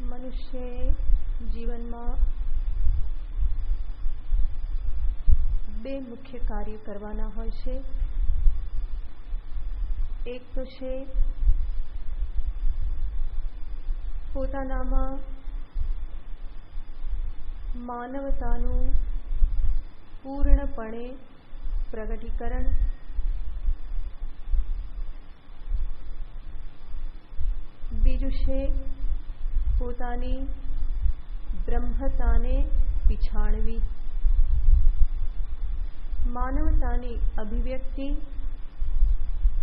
મનુષ્ય જીવનમાં બે મુખ્ય કાર્ય કરવાના હોય છે. એક તો છે પોતાનામાં માનવતાનું પૂર્ણપણે પ્રગટીકરણ, બીજું છે પોતાની બ્રહ્મતાને પીછાણવી. માનવતાની અભિવ્યક્તિ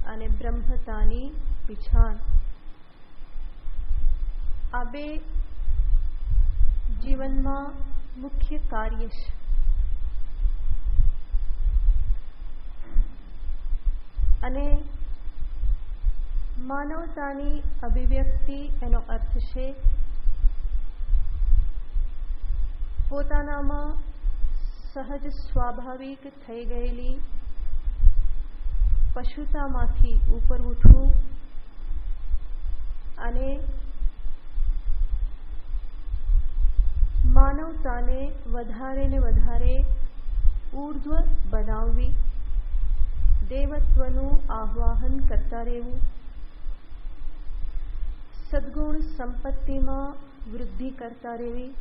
અને બ્રહ્મતાની પીછાણ, આ બે જીવનમાં મુખ્ય કાર્ય છે. અને માનવતાની અભિવ્યક્તિ એનો અર્થ છે પોતાનામાં સહજ સ્વાભાવિક થઈ ગયેલી પશુતામાંથી ઉપર ઉઠવું અને માનવતાને વધારે ને વધારે ઊર્ધ્વ બનાવવી, દેવત્વનું આહ્વાન કરતા રહેવું, સદ્ગુણ સંપત્તિમાં વૃદ્ધિ કરતા રહેવી,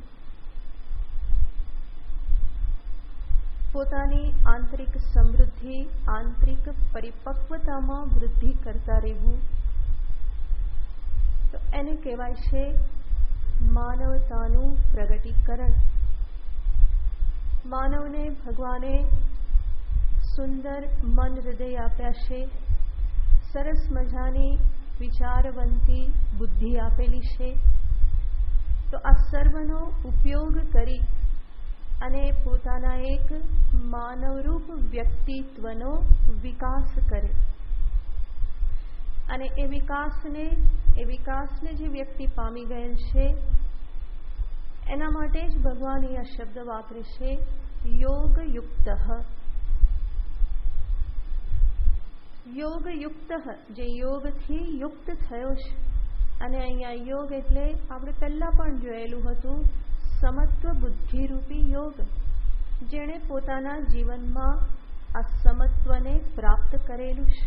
પોતાની આંતરિક સમૃદ્ધિ, આંતરિક પરિપક્વતામાં વૃદ્ધિ કરતા રહેવું, તો એને કહેવાય છે માનવતાનું પ્રગટીકરણ. માનવને ભગવાને સુંદર મન હૃદય આપ્યા છે, સરસ મજાની વિચારવંતી બુદ્ધિ આપેલી છે. તો આ સર્વનો ઉપયોગ કરી અને પોતાના એક માનવરૂપ વ્યક્તિત્વનો વિકાસ કરે. અને એ વિકાસને જે વ્યક્તિ પામી ગયેલ છે એના માટે જ ભગવાન આ શબ્દ વાપરે છે યોગયુક્ત. યોગયુક્ત, જે યોગથી યુક્ત થયો છે. અને અહીંયા યોગ એટલે આપણે પહેલા પણ જોયેલું હતું સમત્વ બુદ્ધિરૂપી યોગ, જેણે પોતાના જીવનમાં આ સમત્વને પ્રાપ્ત કરેલું છે.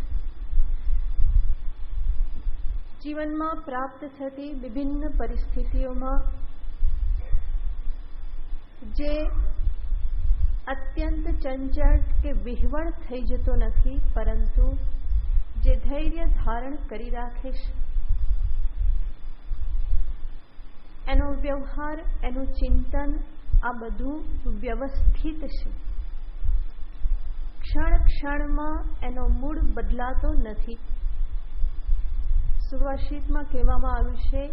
જીવનમાં પ્રાપ્ત થતી વિભિન્ન પરિસ્થિતિઓમાં જે અત્યંત ચંચળ કે વિહવળ થઈ જતો નથી, પરંતુ જે ધૈર્ય ધારણ કરી રાખે છે, એનો વ્યવહાર, એનું ચિંતન, આ બધું વ્યવસ્થિત છે. ક્ષણ ક્ષણમાં એનો મૂડ બદલાતો નથી. સુભાષિતમાં કહેવામાં આવ્યું છે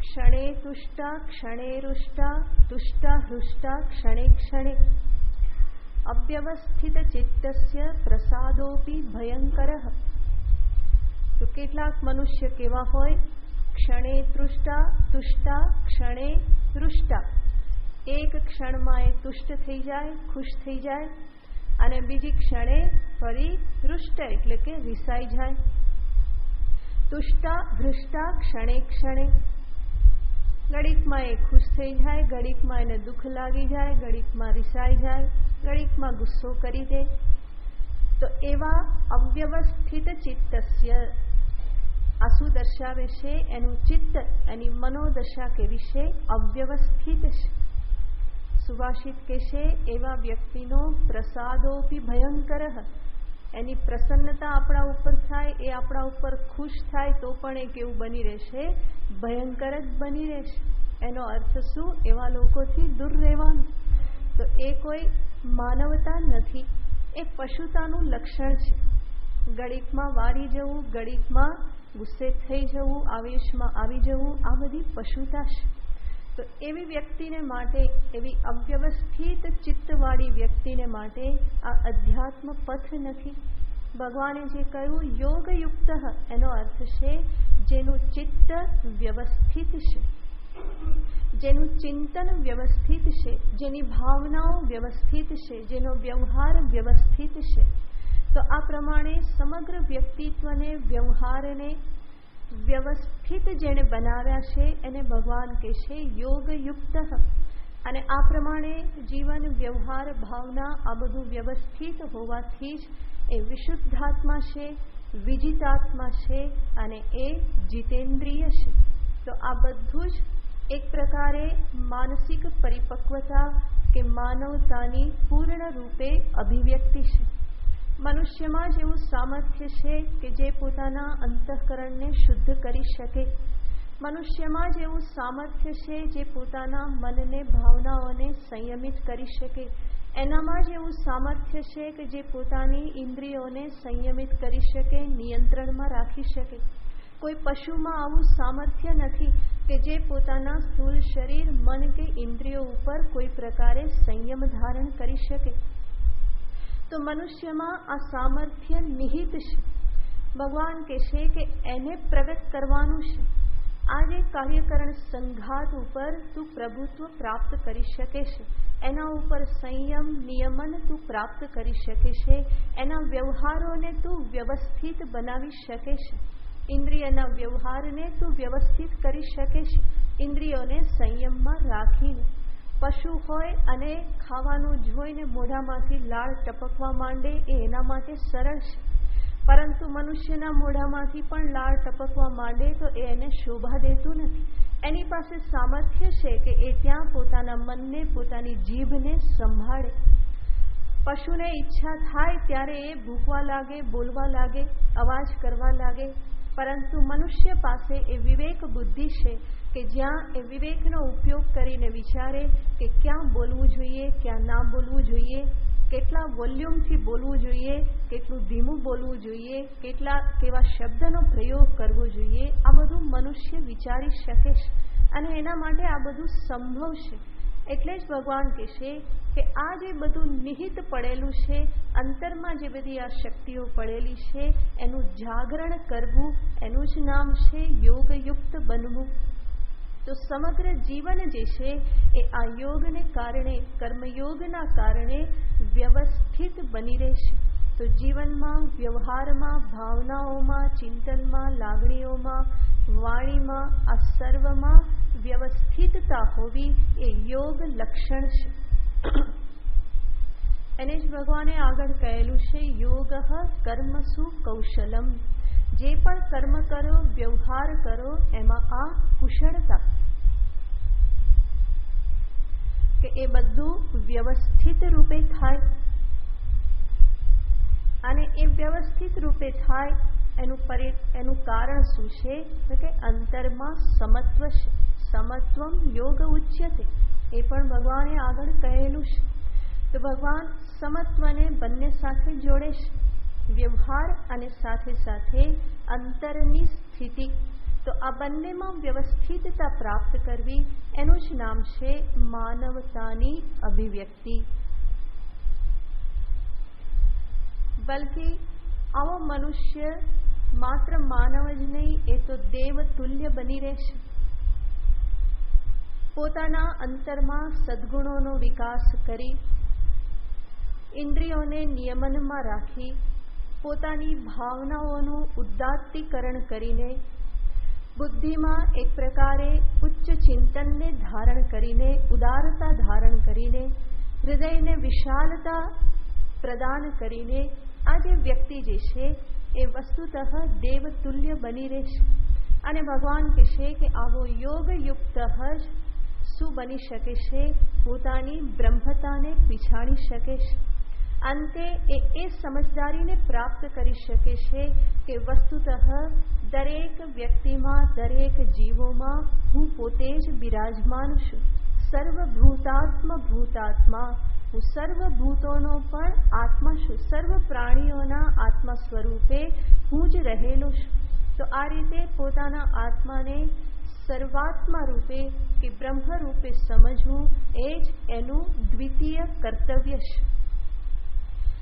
ક્ષણે તુષ્ટા ક્ષણે રૂષ્ટા તુષ્ટા હૃષ્ટા ક્ષણે ક્ષણે અવ્યવસ્થિત ચિત્તસ્ય પ્રસાદોપી ભયંકરઃ. તો કેટલાક મનુષ્ય કેવા હોય, ક્ષણે તૃષ્ટા તુષ્ટા ક્ષણે રૂષ્ટા, એક ક્ષણમાં એ તુષ્ટ થઈ જાય, ખુશ થઈ જાય, અને બીજી ક્ષણે ફરી રૂષ્ટ એટલે કે રિસાઈ જાય. તુષ્ટા હૃષ્ટા ક્ષણે ક્ષણે, ઘડીકમાં એ ખુશ થઈ જાય, ઘડીકમાં એને દુઃખ લાગી જાય, ઘડીકમાં રિસાઈ જાય, ઘડીકમાં ગુસ્સો કરી દે. તો એવા અવ્યવસ્થિત ચિત્તસ્ય, આ શું દર્શાવે છે? એનું ચિત્ત, એની મનોદશા કેવી છે? અવ્યવસ્થિત છે. સુભાષિત કહેશે એવા વ્યક્તિનો પ્રસાદોપી ભયંકર, એની પ્રસન્નતા આપણા ઉપર થાય, એ આપણા ઉપર ખુશ થાય તો પણ એ કેવું બની રહેશે? ભયંકર જ બની રહેશે. એનો અર્થ શું? એવા લોકોથી દૂર રહેવાનું. તો એ કોઈ માનવતા નથી, એ પશુતાનું લક્ષણ છે. ઘડીકમાં વારી જવું, ઘડીકમાં ગુસ્સે થઈ જવું, આવેશમાં આવી જવું, આ બધી પશુતા છે. તો એવી વ્યક્તિને માટે, એવી અવ્યવસ્થિત ચિત્તવાળી વ્યક્તિને માટે આ અધ્યાત્મ પથ નથી. ભગવાને જે કહ્યું યોગયુક્ત, એનો અર્થ છે જેનું ચિત્ત વ્યવસ્થિત છે, જેનું ચિંતન વ્યવસ્થિત છે, જેની ભાવનાઓ વ્યવસ્થિત છે, જેનો વ્યવહાર વ્યવસ્થિત છે. તો આ પ્રમાણે સમગ્ર વ્યક્તિત્વને, વ્યવહારને વ્યવસ્થિત જેણે બનાવ્યા છે એને ભગવાન કહે છે યોગયુક્ત. અને આ પ્રમાણે જીવન, વ્યવહાર, ભાવના આ બધું વ્યવસ્થિત હોવાથી જ એ વિશુદ્ધાત્મા છે, વિજિતાત્મા છે અને એ જીતેન્દ્રિય છે. તો આ બધું જ એક પ્રકારે માનસિક પરિપક્વતા કે માનવતાની પૂર્ણ રૂપે અભિવ્યક્તિ છે. મનુષ્યમાં જ એવું સામર્થ્ય છે કે જે પોતાના અંતઃકરણને શુદ્ધ કરી શકે. મનુષ્યમાં જ એવું સામર્થ્ય છે જે પોતાના મનને, ભાવનાઓને સંયમિત કરી શકે. એનામાં જ એવું સામર્થ્ય છે કે જે પોતાની ઇન્દ્રિયોને સંયમિત કરી શકે, નિયંત્રણમાં રાખી શકે. કોઈ પશુમાં આવું સામર્થ્ય નથી કે જે પોતાના સ્થૂળ શરીર, મન કે ઇન્દ્રિયો ઉપર કોઈ પ્રકારે સંયમ ધારણ કરી શકે. તો મનુષ્યમાં આ સામર્થ્ય નિહિત છે. ભગવાન કહેશે કે એને પ્રગટ કરવાનું છે. આજે કાર્યકરણ સંઘાત ઉપર તું પ્રભુત્વ પ્રાપ્ત કરી શકે છે. એના ઉપર સંયમ, નિયમન તું પ્રાપ્ત કરી શકે છે. એના વ્યવહારોને તું વ્યવસ્થિત બનાવી શકે છે. ઇન્દ્રિયના વ્યવહારને તું વ્યવસ્થિત કરી શકે છે, ઇન્દ્રિયોને સંયમમાં રાખીને. પશુ હોય અને ખાવાનું જોઈને મોઢામાંથી લાળ ટપકવા માંડે એ એના માટે સરળ છે, પરંતુ મનુષ્યના મોઢામાંથી પણ લાળ ટપકવા માંડે તો એ એને શોભા દેતું નથી. એની પાસે સામર્થ્ય છે કે એ ત્યાં પોતાના મનને, પોતાની જીભને સંભાળે. પશુને ઈચ્છા થાય ત્યારે એ ભૂકવા લાગે, બોલવા લાગે, અવાજ કરવા લાગે, પરંતુ મનુષ્ય પાસે એ વિવેક બુદ્ધિ છે કે જ્યાં એ વિવેકનો ઉપયોગ કરીને વિચારે કે ક્યાં બોલવું જોઈએ, ક્યાં ના બોલવું જોઈએ, કેટલા વોલ્યુમથી બોલવું જોઈએ, કેટલું ધીમું બોલવું જોઈએ, કેવા શબ્દનો પ્રયોગ કરવો જોઈએ. આ બધું મનુષ્ય વિચારી શકે છે અને એના માટે આ બધું સંભવ છે. એટલે જ ભગવાન કહેશે કે આ જે બધું નિહિત પડેલું છે, અંતરમાં જે બધી આ શક્તિઓ પડેલી છે, એનું જાગરણ કરવું, એનું જ નામ છે યોગયુક્ત બનવું. તો સમગ્ર જીવન જે છે એ આ યોગને કારણે, કર્મયોગના કારણે વ્યવસ્થિત બની રહેશે. તો જીવનમાં, વ્યવહારમાં, ભાવનાઓમાં, ચિંતનમાં, લાગણીઓમાં, વાણીમાં, આ સર્વમાં વ્યવસ્થિતતા હોવી એ યોગ લક્ષણ છે. એને જ ભગવાને આગળ કહેલું છે યોગ કર્મસુ કૌશલમ. જે પણ કર્મ કરો, વ્યવહાર કરો, એમાં આ કુશળતા કે એ બધું વ્યવસ્થિત રૂપે થાય. અને એ વ્યવસ્થિત રૂપે થાય એનું કારણ શું છે? તો કે અંતરમાં સમત્વ છે. સમત્વમ યોગ ઉચ્યતે. એ પણ ભગવાને આગળ કહેલું છે. તો ભગવાન સમત્વને બંને સાથે જોડે છે, વ્યવહાર અને સાથે સાથે અંતરની સ્થિતિ. તો આ બંનેમાં વ્યવસ્થિતતા પ્રાપ્ત કરવી, એનું જ નામ છે માનવતાની અભિવ્યક્તિ. બલકે આવો મનુષ્ય માત્ર માનવ જ નહીં, એ તો દેવતુલ્ય બની રહેશે. પોતાના અંતરમાં સદ્ગુણોનો વિકાસ કરી, ઇન્દ્રિયોને નિયમનમાં રાખી, પોતાની ભાવનાઓનું ઉદાત્તીકરણ કરીને, બુદ્ધિમાં એક પ્રકારે ઉચ્ચ ચિંતનને ધારણ કરીને, ઉદારતા ધારણ કરીને, હૃદયને વિશાલતા પ્રદાન કરીને આ જે વ્યક્તિ જે છે એ વસ્તુતઃ દેવતુલ્ય બની રહેશે. અને ભગવાન કહેશે કે આવો યોગયુક્ત જ શું બની શકે છે? પોતાની બ્રહ્મતાને પીછાડી શકે છે. અંતે એ સમજદારીને પ્રાપ્ત કરી શકે છે કે વસ્તુતઃ દરેક વ્યક્તિમાં, દરેક જીવોમાં હું પોતે જ બિરાજમાન છું. સર્વભૂતાત્મ ભૂતાત્મા. હું સર્વભૂતોનો પણ આત્મા છું. સર્વ પ્રાણીઓના આત્મા સ્વરૂપે હું જ રહેલો છું. તો આ રીતે પોતાના આત્માને સર્વાત્મા રૂપે કે બ્રહ્મ રૂપે સમજવું એ જ એનું દ્વિતીય કર્તવ્ય છે.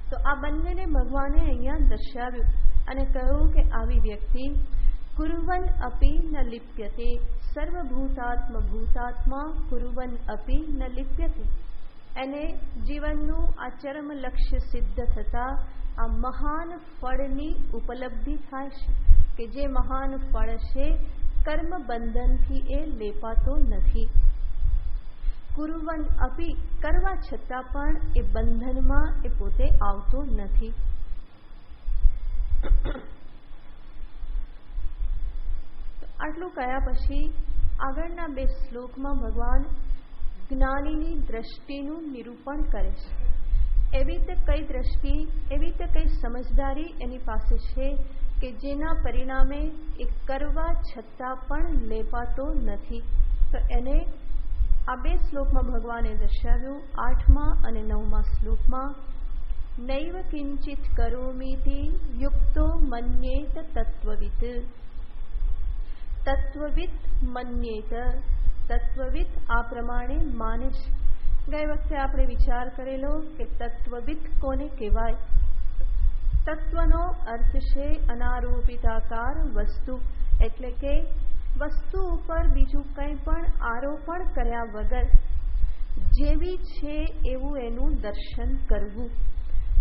તો આ બંનેને ભગવાને અહીંયા દર્શાવ્યું અને કહ્યું કે આવી વ્યક્તિ કુર્વન અપી ન લિપ્યતે. સર્વભૂતાત્મ ભૂતાત્મા કુર્વન અપી ન લિપ્યતે. એને જીવનનું આ ચરમ લક્ષ્ય સિદ્ધ થતા આ મહાન ફળની ઉપલબ્ધિ થાય છે કે જે મહાન ફળ છે કર્મ બંધનથી એ લેપાતો નથી. કુર્વન અપી, કરવા છતાં પણ એ બંધનમાં એ પોતે આવતો નથી. આટલું કયા પછી આગળના 2 શ્લોકમાં ભગવાન જ્ઞાનીની દ્રષ્ટિનું નિરૂપણ કરે છે. એવી રીતે કઈ દ્રષ્ટિ, એવી રીતે કઈ સમજદારી એની પાસે છે કે જેના પરિણામે એ કરવા છતાં પણ લેપાતો નથી. તો એને આ 2 શ્લોકમાં ભગવાને દર્શાવ્યું. 8મા અને 9મા શ્લોકમાં નૈવ કિંચિત કરોમીતિ યુક્તો મન્યેત તત્વવિત. તત્વવિત મન્યેત, તત્વવિત આ પ્રમાણે માને છે. ગઈ વખતે આપણે વિચાર કરેલો કે તત્વવિત કોને કહેવાય. તત્વનો અર્થ છે અનારોપિતાકાર વસ્તુ, એટલે કે વસ્તુ ઉપર બીજું કંઈ પણ આરોપણ કર્યા વગર જેવી છે એવું એનું દર્શન કરવું.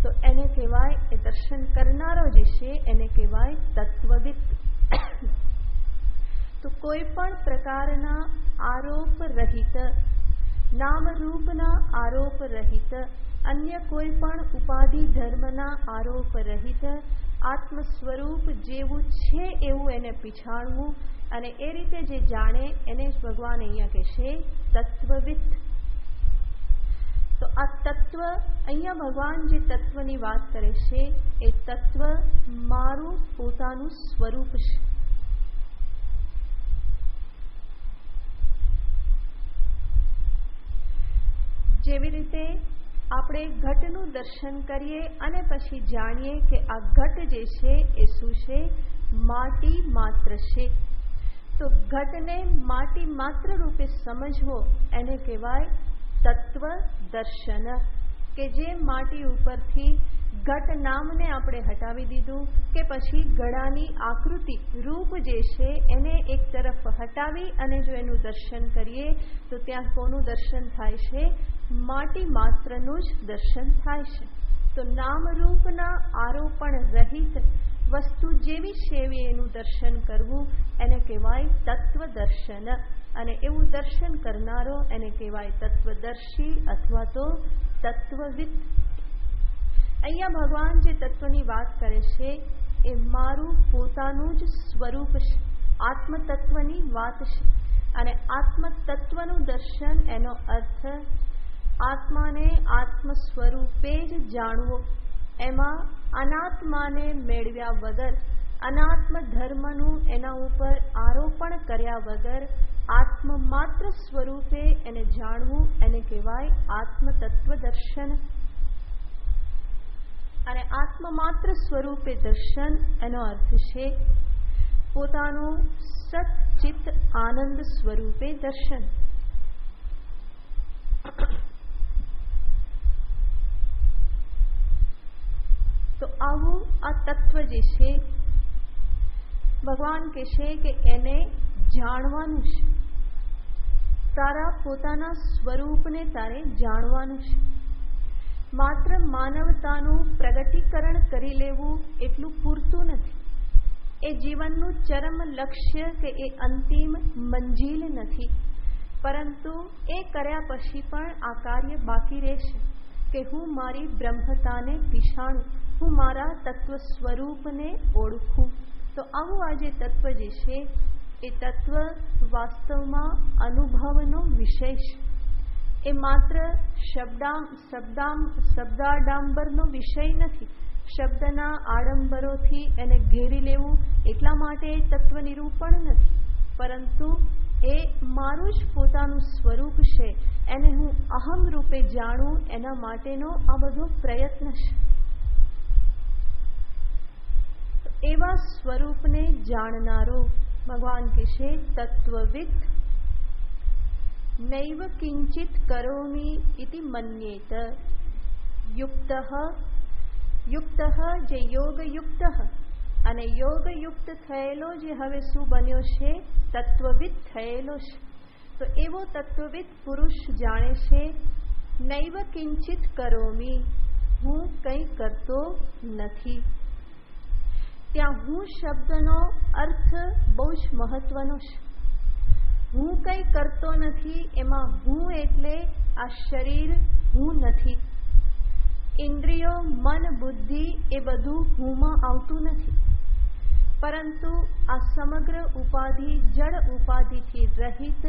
તો એને કહેવાય, એ દર્શન કરનારો જે છે એને કહેવાય તત્વવિત. તો કોઈ પણ પ્રકારના આરોપ રહિત, નામરૂપના આરોપ રહિત, અન્ય કોઈ પણ ઉપાધિ ધર્મના આરોપ રહિત આત્મ સ્વરૂપ જેવું છે એવું એને પીછાણવું અને એ રીતે જે જાણે એને જ ભગવાન અહીંયા કહેશે તત્વવિત. તો આ તત્વ, અહીંયા ભગવાન જે તત્વની વાત કરે છે એ તત્વ મારું પોતાનું સ્વરૂપ છે. જેવી રીતે આપણે ઘટનું દર્શન કરીએ અને પછી જાણીએ કે આ ઘટ જે છે એ શું છે, માટી માત્ર છે. તો ઘટને માટી માત્ર રૂપે સમજવો એને કહેવાય તત્વ દર્શન. કે જે માટી ઉપરથી ઘટ નામને આપણે હટાવી દીધું, કે પછી ઘડાની આકૃતિ રૂપ જે છે એને એક તરફ હટાવી અને જો એનું દર્શન કરીએ તો ત્યાં કોનું દર્શન થાય છે, માટી માત્રનું જ દર્શન થાય છે. તો નામરૂપના આરોપણ રહિત વસ્તુ જેવી છે એવી એનું દર્શન કરવું એને કહેવાય તત્વ દર્શન. અને એવું દર્શન કરનારો એને કહેવાય તત્વદર્શી અથવા તો તત્વવિદ. અહીંયા ભગવાન જે તત્વની વાત કરે છે એ મારું પોતાનું જ સ્વરૂપ છે, આત્મતત્વની વાત છે. અને આત્મતત્વનું દર્શન એનો અર્થ આત્માને આત્મ સ્વરૂપે જ જાણવો. એમાં અનાત્માને મેળવ્યા વગર, અનાત્મ ધર્મનું એના ઉપર આરોપણ કર્યા વગર આત્મ માત્ર સ્વરૂપે એને જાણવું એને કહેવાય આત્મતત્વ દર્શન. અને આત્મ માત્ર સ્વરૂપે દર્શન એનો અર્થ છે પોતાનું સચ્ચિત આનંદ સ્વરૂપે દર્શન. તો આવું આ તત્વ જે છે ભગવાન કહેશે કે એને જાણવાનું છે. તારા પોતાના સ્વરૂપને તારે જાણવાનું છે. માત્ર માનવતાનું પ્રગટીકરણ કરી લેવું એટલું પૂરતું નથી. એ જીવનનું ચરમ લક્ષ્ય કે એ અંતિમ મંજિલ નથી. પરંતુ એ કર્યા પછી પણ આ કાર્ય બાકી રહેશે કે હું મારી બ્રહ્મતાને પીછાણું, હું મારા તત્વ સ્વરૂપને ઓળખું. તો આવું આ જે તત્વ જે છે એ તત્વ વાસ્તવમાં અનુભવનો વિષય છે. એ માત્ર શબ્દાડંબરનો વિષય નથી. શબ્દના આડંબરોથી એને ઘેરી લેવું એટલા માટે એ તત્વ નિરૂપણ નથી, પરંતુ એ મારું જ પોતાનું સ્વરૂપ છે. એને હું અહમ રૂપે જાણું એના માટેનો આ બધો પ્રયત્ન છે. એવા સ્વરૂપને જાણનારો ભગવાન કહેશે તત્વવિદ. નૈવ કિંચિત કરોમિ ઇતિ મન્યેત. યુક્ત, યુક્ત જે યોગયુક્ત, અને યોગયુક્ત થયેલો જે હવે શું બન્યો છે, તત્વવિદ થયેલો છે. તો એવો તત્વવિદ પુરુષ જાણે છે નૈવ કિંચિત કરોમિ, હું કંઈ કરતો નથી. ત્યાં હું શબ્દનો અર્થ બહુ જ મહત્વનો છે. હું કંઈ કરતો નથી એમાં હું એટલે આ શરીર હું નથી. ઇન્દ્રિયો, મન, બુદ્ધિ એ બધું હુંમાં આવતું નથી. પરંતુ આ સમગ્ર ઉપાધિ જડ ઉપાધિથી રહિત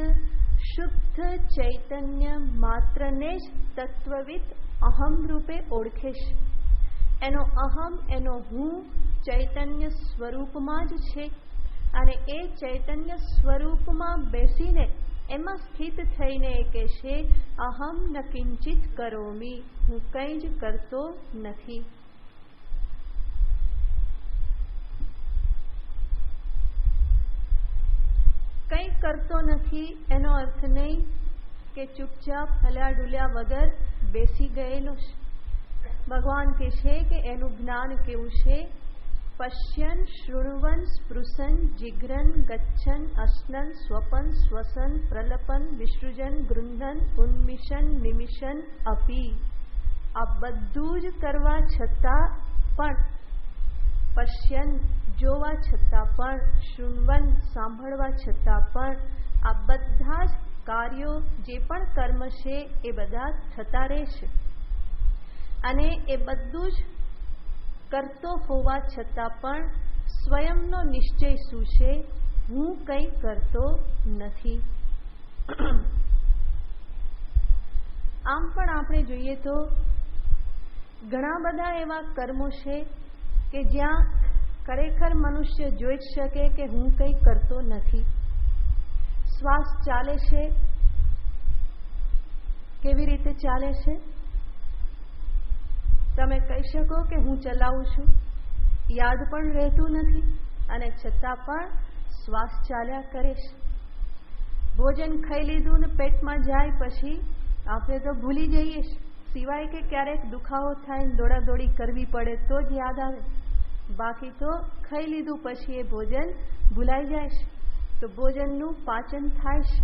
શુદ્ધ ચૈતન્ય માત્રને જ તત્વવિદ અહમ રૂપે ઓળખેશ. એનો અહમ, એનો હું ચૈતન્ય સ્વરૂપમાં જ છે અને એ ચૈતન્ય સ્વરૂપમાં બેસીને એમાં સ્થિત થઈને એ કહેશે, અહમ ન કિંચિત કરોમી, હું કંઈ જ કરતો નથી. કંઈ કરતો નથી એનો અર્થ નહીં કે ચૂપચાપ હલ્યા ડુલ્યા વગર બેસી ગયેલો છે. ભગવાન કહેશે કે એનું જ્ઞાન કેવું છે? પશ્યન શૃણવન સ્પૃશન જિઘ્રન ગચ્છન અશ્નન સ્વપન શ્વસન પ્રલપન વિસૃજન ગૃંધન ઉન્મિશન નિમિશન અપી. આ બધું જ કરવા છતાં પણ, પશ્યન જોવા છતાં પણ, શૃણવન સાંભળવા છતાં પણ, આ બધા જ કાર્યો જે પણ કર્મ છે એ બધા થતા રહેશે. અને એ બધું જ કરતો હોવા છતાં પણ સ્વયંનો નિશ્ચય શું છે? હું કંઈ કરતો નથી. આમ પણ આપણે જોઈએ તો ઘણા બધા એવા કર્મો છે કે જ્યાં ખરેખર મનુષ્ય જોઈ જ શકે કે હું કંઈ કરતો નથી. શ્વાસ ચાલે છે, કેવી રીતે ચાલે છે? તમે કહી શકો કે હું ચલાવું છું, યાદ પણ રહેતું નથી અને છતાં પણ શ્વાસ ચાલ્યા કરે છે. ભોજન ખાઈ લીધું ને પેટમાં જાય પછી આપણે તો ભૂલી જઈએ, સિવાય કે ક્યારેક દુખાવો થાય ને દોડાદોડી કરવી પડે તો જ યાદ આવે. બાકી તો ખાઈ લીધું પછી એ ભોજન ભૂલાઈ જાય છે. તો ભોજનનું પાચન થાય છે,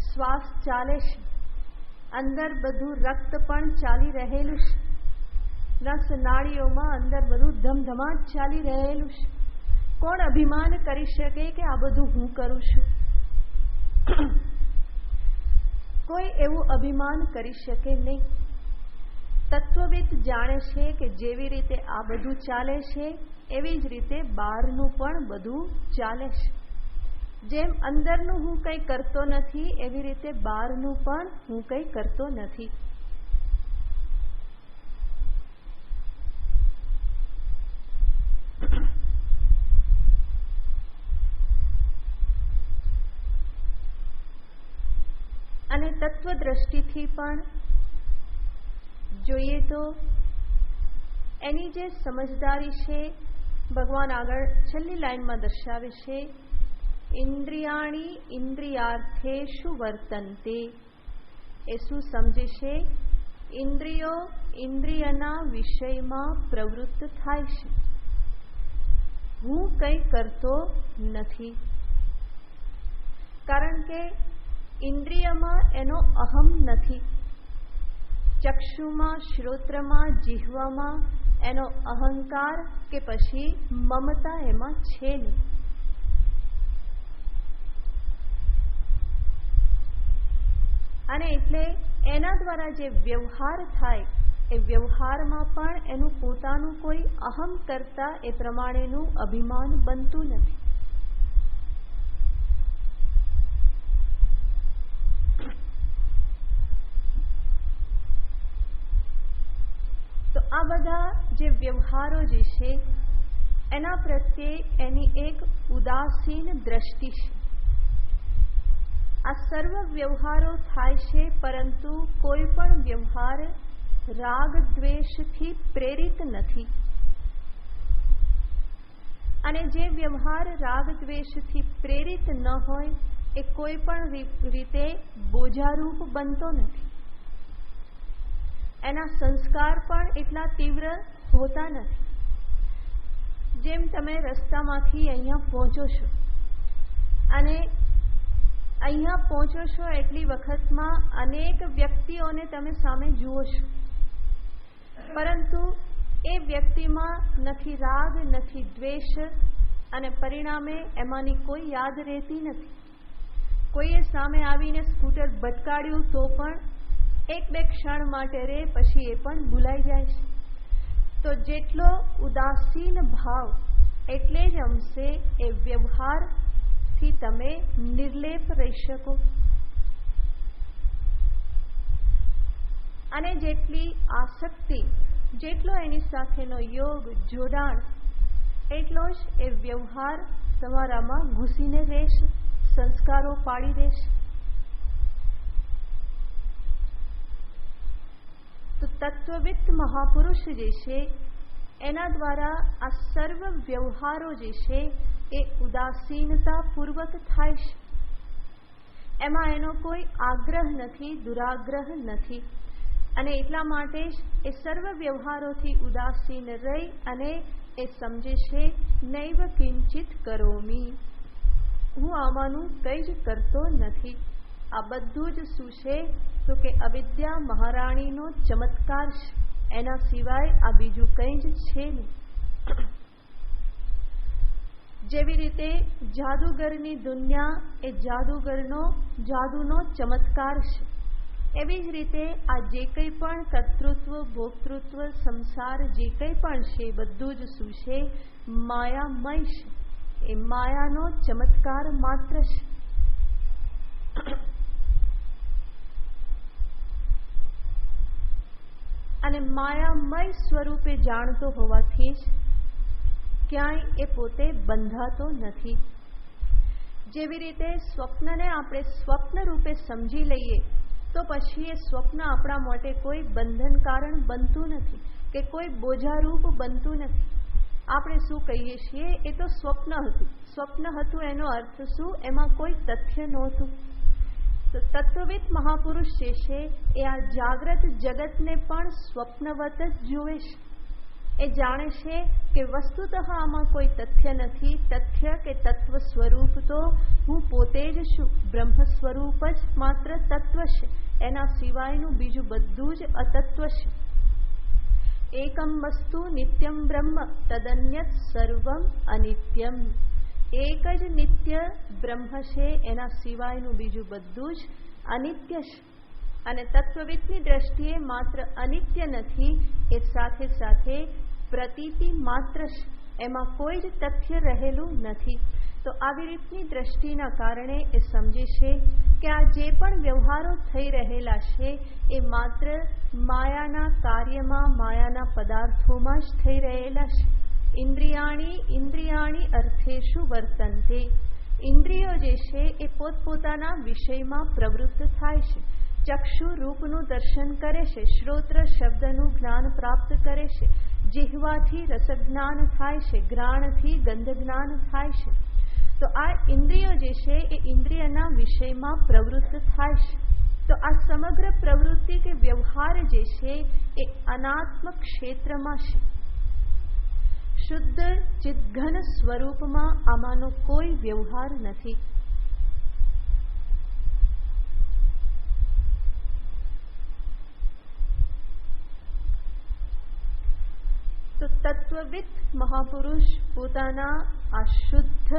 શ્વાસ ચાલે છે, અંદર બધું રક્ત પણ ચાલી રહેલું છે, નસ નાળીઓમાં અંદર બધું ધમધમાટ ચાલી રહેલું છે. કોણ અભિમાન કરી શકે કે આ બધું હું કરું છું? કોઈ એવું અભિમાન કરી શકે નહીં. તત્વવિદ જાણે છે કે જેવી રીતે આ બધું ચાલે છે એવી જ રીતે બહારનું પણ બધું ચાલે છે. જેમ અંદરનું હું કંઈ કરતો નથી એવી રીતે બહારનું પણ હું કંઈ કરતો નથી. અને તત્વદ્રષ્ટિથી પણ જોઈએ તો એની જે સમજદારી છે, ભગવાન આગળ છેલ્લી લાઈનમાં દર્શાવે છે, ઇન્દ્રિયાણી ઇન્દ્રિયાર્થેષુ વર્તન્તે. એ શું સમજે છે? ઇન્દ્રિયો ઇન્દ્રિયના વિષયમાં પ્રવૃત્ત થાય છે. હું કંઈ કરતો નથી. કારણ કે ઇન્દ્રિયમાં એનો અહમ નથી. ચક્ષુમાં, શ્રોત્રમાં, જીહવામાં એનો અહંકાર કે પછી મમતા એમાં છે નહીં. અને એટલે એના દ્વારા જે વ્યવહાર થાય એ વ્યવહારમાં પણ એનું પોતાનું કોઈ અહમ કરતા એ પ્રમાણેનું અભિમાન બનતું નથી. તો આ બધા જે વ્યવહારો જે છે એના પ્રત્યે એની એક ઉદાસીન દ્રષ્ટિ છે. આ સર્વ વ્યવહારો થાય છે, પરંતુ કોઈ પણ વ્યવહાર રાગ દ્વેષથી પ્રેરિત નથી. અને જે વ્યવહાર રાગ દ્વેષથી પ્રેરિત ન હોય એ કોઈ પણ રીતે બોજારૂપ બનતો નથી. એના સંસ્કાર પણ એટલા તીવ્ર હોતા નથી. જેમ તમે રસ્તામાંથી અહીંયા પહોંચો છો અને અહીંયા પહોંચો છો એટલી વખતમાં અનેક વ્યક્તિઓને તમે સામે જુઓ છો, પરંતુ એ વ્યક્તિમાં નથી રાગ, નથી દ્વેષ અને પરિણામે એમાંની કોઈ યાદ રહેતી નથી. કોઈએ સામે આવીને સ્કૂટર ભટકાડ્યું તો પણ એક બે ક્ષણ માટે રહે, પછી એ પણ ભૂલાઈ જાય છે. તો જેટલો ઉદાસીન ભાવ એટલે જ અંશે એ વ્યવહારથી તમે નિર્લેપ રહી શકો. અને જેટલી આસક્તિ, જેટલો એની સાથેનો યોગ, જોડાણ, એટલો જ એ વ્યવહાર તમારામાં ઘૂસીને રહેશે, સંસ્કારો પાડી દેશે. તો તત્વવિત્ત મહાપુરુષ જે છે એના દ્વારા આ સર્વ વ્યવહારો જે છે એ ઉદાસીનતાપૂર્વક થાય છે. એમાં એનો કોઈ આગ્રહ નથી, દુરાગ્રહ નથી. અને એટલા માટે જ એ સર્વ વ્યવહારોથી ઉદાસીન રહી અને એ સમજે છે નૈવ કિંચિત કરોમી, હું આમાંનું કંઈ જ કરતો નથી. આ બધું જ શું છે તો કે અવિદ્યા મહારાણીનો ચમત્કાર છે, એના સિવાય આ બીજું કંઈ જ છે નહીં. જેવી રીતે જાદુગરની દુનિયા એ જાદુનો ચમત્કાર છે, એવી જ રીતે આ જે કંઈ પણ કર્તૃત્વ, ભોક્તૃત્વ, સંસાર જે કંઈ પણ છે બધું જ શું છે, માયામય છે. એ માયાનો ચમત્કાર માત્ર છે. અને માયામય સ્વરૂપે જાણતો હોવાથી જ ક્યાંય એ પોતે બંધાતો નથી. જેવી રીતે સ્વપ્નને આપણે સ્વપ્ન રૂપે સમજી લઈએ તો પછી એ સ્વપ્ન આપણા માટે કોઈ બંધન કારણ બનતું નથી કે કોઈ બોજારૂપ બનતું નથી. આપણે શું કહીએ છીએ, એ તો સ્વપ્ન હતું. સ્વપ્ન હતું એનો અર્થ શું? એમાં કોઈ તથ્ય નહોતું. તો તત્વવિત્ત મહાપુરુષ જે છે એ આ જાગ્રત જગતને પણ સ્વપ્નવત જ જુએ છે. એ જાણે છે કે વસ્તુતઃ આમાં કોઈ તથ્ય નથી. તથ્ય કે તત્વ સ્વરૂપ તો હું પોતે જ છું. બ્રહ્મ સ્વરૂપ જ માત્ર તત્વ છે, એના સિવાયનું બીજું બધું જ અતત્વ છે. એકમ વસ્તુ નિત્યમ બ્રહ્મ તદન્યત સર્વમ અનિત્યમ. એક જ નિત્ય બ્રહ્મ છે, એના સિવાયનું બીજું બધું જ અનિત્ય છે. અને તત્વવિદની દ્રષ્ટિએ માત્ર અનિત્ય નથી, એ સાથે સાથે પ્રતીતિ માત્ર છે, એમાં કોઈ જ તથ્ય રહેલું નથી. તો આવી રીતની દ્રષ્ટિના કારણે એ સમજે છે કે આ જે પણ વ્યવહારો થઈ રહેલા છે એ માત્ર માયાના કાર્યમાં, માયાના પદાર્થોમાં જ થઈ રહેલા છે. ઇન્દ્રિયાણી અર્થેષુ વર્તન્તે. ઇન્દ્રિયો જે છે એ પોતપોતાના વિષયમાં પ્રવૃત્ત થાય છે. ચક્ષુ રૂપનું દર્શન કરે છે, શ્રોત્ર શબ્દનું જ્ઞાન પ્રાપ્ત કરે છે, જીહવાથી રસજ્ઞાન થાય છે, ઘ્રાણથી ગંધ જ્ઞાન થાય છે. તો આ ઇન્દ્રિયો જે છે એ ઇન્દ્રિયના વિષયમાં પ્રવૃત્ત થાય છે. તો આ સમગ્ર પ્રવૃત્તિ કે વ્યવહાર જે છે એ અનાત્મ ક્ષેત્રમાં છે. શુદ્ધ ચિદ્ઘન સ્વરૂપમાં આમાંનો કોઈ વ્યવહાર નથી. તો તત્વવિત્ત મહાપુરુષ પોતાના આ શુદ્ધ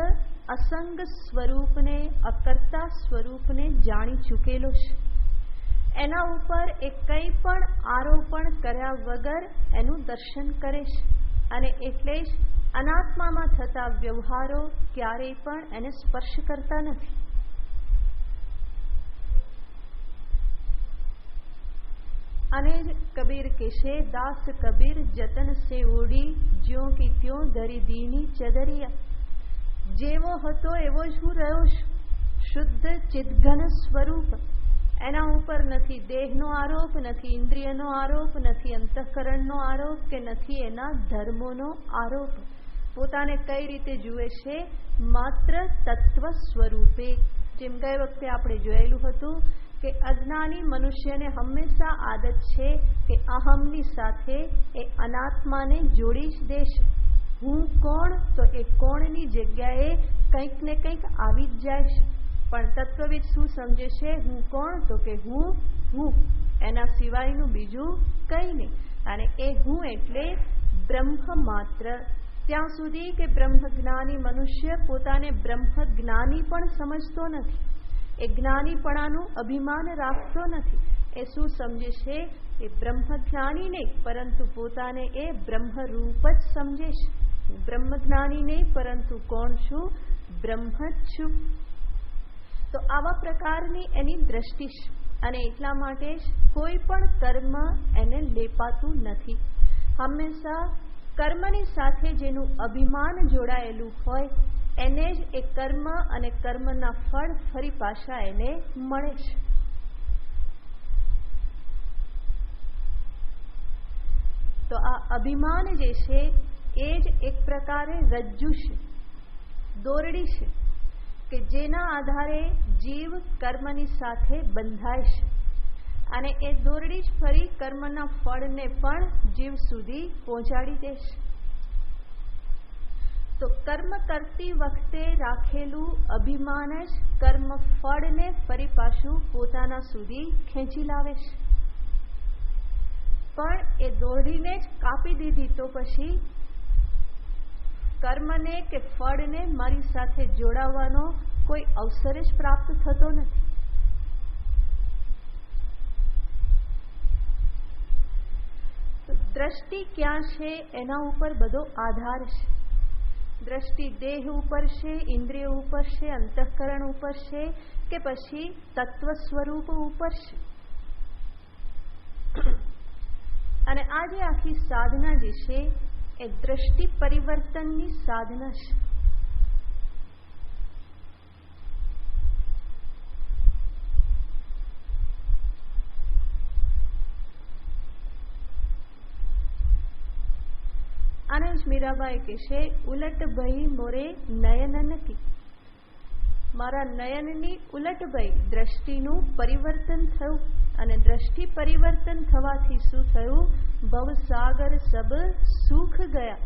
અસંગ સ્વરૂપને, અકર્તા સ્વરૂપને જાણી ચૂકેલો છે. એના ઉપર એ કંઈ પણ આરોપણ કર્યા વગર એનું દર્શન કરે છે. અને એટલે જ અનાત્મામાં થતા વ્યવહારો ક્યારેય પણ એને સ્પર્શ કરતા નથી. અને જ કબીર કહેશે, દાસ કબીર જતન સે ઓડી, જ્યો કી ત્યો ધરી દીની ચદરિયા. જેવો હતો એવો જ હું રહ્યો છું. શુદ્ધ ચિદ્ઘન સ્વરૂપ. એના ઉપર નથી દેહનો આરોપ, નથી ઇન્દ્રિયનો આરોપ, નથી અંતઃકરણનો આરોપ કે નથી એના ધર્મોનો આરોપ. પોતાને કઈ રીતે જુએ છે? માત્ર તત્વ સ્વરૂપે. જેમ ગઈ વખતે આપણે જોયેલું હતું કે અજ્ઞાની મનુષ્યને હંમેશા આદત છે કે અહમની સાથે એ અનાત્માને જોડી જ દેશે. હું કોણ? તો એ કોણની જગ્યાએ કંઈક ને કંઈક આવી જ જાય છે. પણ તત્વવિદ શું સમજે છે? હું કોણ? તો કે હું, એના સિવાયનું બીજું કંઈ નહીં. અને એ હું એટલે બ્રહ્મ માત્ર. ત્યાં સુધી કે બ્રહ્મજ્ઞાની મનુષ્ય પોતાને બ્રહ્મજ્ઞાની પણ સમજતો નથી, એ જ્ઞાનીપણાનું અભિમાન રાખતો નથી. એ શું સમજે છે? એ બ્રહ્મજ્ઞાની નહીં, પરંતુ પોતાને એ બ્રહ્મરૂપ જ સમજે છે. હું બ્રહ્મજ્ઞાની નહીં, પરંતુ કોણ છું? બ્રહ્મ જ છું. તો આવા પ્રકારની એની દ્રષ્ટિ છે, અને એટલા માટે જ કોઈ પણ કર્મ એને લેપાતું નથી. હંમેશા કર્મની સાથે જેનું અભિમાન જોડાયેલું હોય એને જ એ કર્મ અને કર્મના ફળ ફરી પાછા એને મળે છે. તો આ અભિમાન જે છે એ જ એક પ્રકારે રજ્જુ છે, દોરડી છે, કે જેના આધારે જીવ કર્મની સાથે બંધાય છે, અને એ દોરડી જ ફરી કર્મના ફળને પણ જીવ સુધી પહોંચાડી દેશે. તો કર્મ કરતી વખતે રાખેલું અભિમાન જ કર્મ ફળને ફરી પાછું પોતાના સુધી ખેંચી લાવે છે. પણ એ દોરડીને જ કાપી દીધી તો પછી કર્મને કે ફળને મારી સાથે જોડાવાનો કોઈ અવસર જ પ્રાપ્ત થતો નથી. દ્રષ્ટિ ક્યાં છે એના ઉપર બધો આધાર છે. દ્રષ્ટિ દેહ ઉપર છે, ઇન્દ્રિય ઉપર છે, અંતઃકરણ ઉપર છે, કે પછી તત્વ સ્વરૂપ ઉપર છે. અને આજે આખી સાધના જે છે એ દ્રષ્ટિ પરિવર્તનની સાધના છે. આને જ મીરાબાઈ કહેશે, ઉલટ ભઈ મોરે નયનન કી. મારા નયનની ઉલટ ભઈ, દ્રષ્ટિનું પરિવર્તન થયું. અને દ્રષ્ટિ પરિવર્તન થવાથી શું થયું? ભવસાગર સબ સુખ ગયા.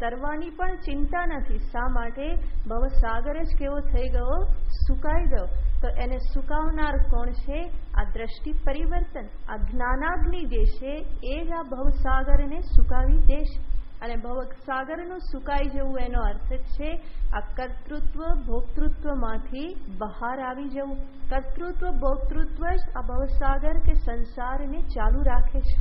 તરવાની પણ ચિંતા નથી. શા માટે? ભવસાગર જ કેવો થઈ ગયો? સુકાઈ ગયો. તો એને સુકાવનાર કોણ છે? આ દ્રષ્ટિ પરિવર્તન. આ જ્ઞાનાગ્નિ જે છે એ જ આ ભવસાગરને સુકાવી દેશે. અને ભવસાગરનું સુકાઈ જવું એનો અર્થ છે આ કર્તૃત્વ ભોક્તૃત્વમાંથી બહાર આવી જવું. કર્તૃત્વ ભોક્તૃત્વ જ આ ભવસાગર કે સંસારને ચાલુ રાખે છે.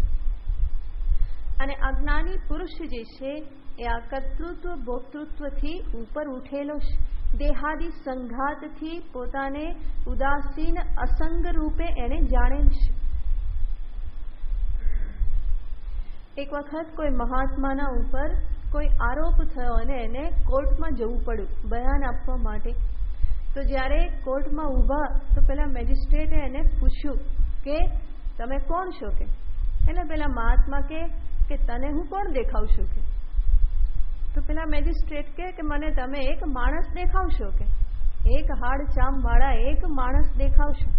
અને અજ્ઞાની પુરુષ જે છે એ આ કર્તૃત્વ ભોક્તૃત્વથી ઉપર ઉઠેલો છે. દેહાદિ સંઘાતથી પોતાને ઉદાસીન અસંગ રૂપે એને જાણેલ છે. એક વખત કોઈ મહાત્માના ઉપર કોઈ આરોપ થયો અને એને કોર્ટમાં જવું પડ્યું બયાન આપવા માટે. તો જ્યારે કોર્ટમાં ઊભા તો પેલા મેજિસ્ટ્રેટે એને પૂછ્યું કે તમે કોણ છો? કે એટલે પેલા મહાત્મા કે તને હું કોણ દેખાવશું? કે તો પેલા મેજિસ્ટ્રેટ કે મને તમે એક માણસ દેખાવશો? કે એક હાડ ચામ વાળા એક માણસ દેખાવશો?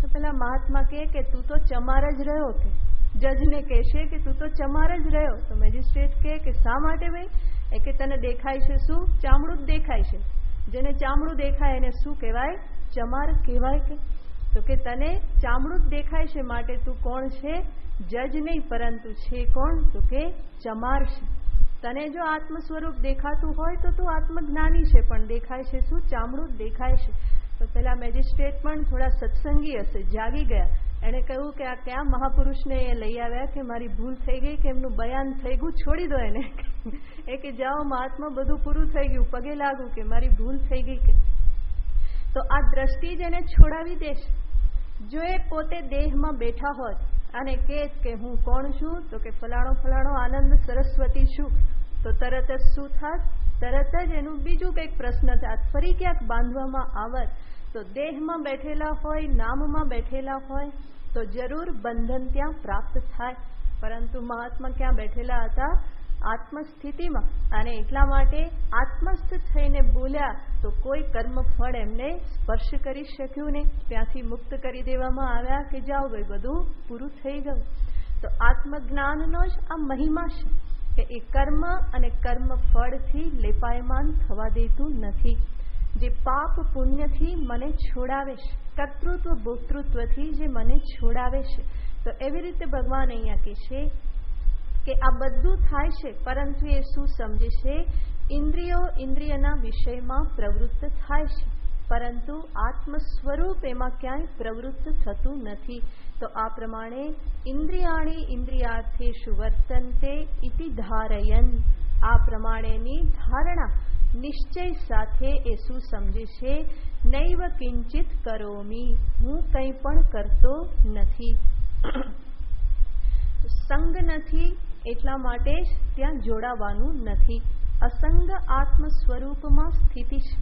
તો પેલા મહાત્મા કે તું તો ચમાર જ રહ્યો. કે જજને કહેશે કે તું તો ચમાર જ રહ્યો. તો મેજિસ્ટ્રેટ કે શા માટે ભાઈ? એ કે તને દેખાય છે શું? ચામડું જ દેખાય છે. જેને ચામડું દેખાય એને શું કહેવાય? ચમાર કહેવાય. કે તો કે તને ચામડું જ દેખાય છે માટે તું કોણ છે? જજ નહીં, પરંતુ છે કોણ? તો કે ચમાર છે. તને જો આત્મ સ્વરૂપ દેખાતું હોય તો તું આત્મજ્ઞાની છે, પણ દેખાય છે શું? ચામડું જ દેખાય છે. તો પેલા મેજિસ્ટ્રેટ પણ થોડા સત્સંગી હશે, જાગી ગયા. એણે કહ્યું કે આ ક્યાં મહાપુરુષને એ લઈ આવ્યા કે મારી ભૂલ થઈ ગઈ, કે એમનું બયાન થઈ ગયું, છોડી દો એને. એ કે જાઓ મહાત્મા, બધું પૂરું થઈ ગયું, પગે લાગુ, કે મારી ભૂલ થઈ ગઈ. કે તો આ દ્રષ્ટિ જ એને છોડાવી દેશે. જો એ પોતે દેહમાં બેઠા હોત અને કે હું કોણ છું? તો કે ફલાણો ફલાણો આનંદ સરસ્વતી છું. તો તરત જ શું થાત? તરત જ એનું બીજું કંઈક પ્રશ્ન થાત, ફરી ક્યાંક બાંધવામાં આવત. તો દેહમાં બેઠેલા હોય, નામમાં બેઠેલા હોય તો જરૂર બંધન ત્યાં પ્રાપ્ત થાય. પરંતુ મહાત્મા ક્યાં બેઠેલા હતા? આત્મસ્થિતિમાં. અને એટલા માટે આત્મસ્થ થઈને બોલ્યા તો કોઈ કર્મફળ એમને સ્પર્શ કરી શક્યું નહીં. ત્યાંથી મુક્ત કરી દેવામાં આવ્યા કે જાઓ ભાઈ, બધું પૂરું થઈ ગયું. તો આત્મજ્ઞાનનો જ આ મહિમા છે કે એ કર્મ અને કર્મફળથી લેપાયમાન થવા દેતું નથી. જે પાપ પુણ્યથી મને છોડાવે છે, કર્તૃત્વ ભોક્તૃત્વથી જે મને છોડાવે છે. તો એવી રીતે ભગવાન અહીંયા કહે છે કે આ બધું થાય છે, પરંતુ એ શું સમજે છે? ઇન્દ્રિયો ઇન્દ્રિયના વિષયમાં પ્રવૃત્ત થાય છે, પરંતુ આત્મ સ્વરૂપ એમાં ક્યાંય પ્રવૃત્ત થતું નથી. તો આ પ્રમાણે ઇન્દ્રિયાણી ઇન્દ્રિયાર્થેષુ વર્તન્તે ઇતિ ધારયન. આ પ્રમાણેની ધારણા નિશ્ચય સાથે એ શું સમજે છે? નૈવ કિંચિત કરોમી, હું કંઈ પણ કરતો નથી. સંગ નથી એટલા માટે જ ત્યાં જોડાવાનું નથી. અસંગ આત્મ સ્વરૂપમાં સ્થિતિ છે.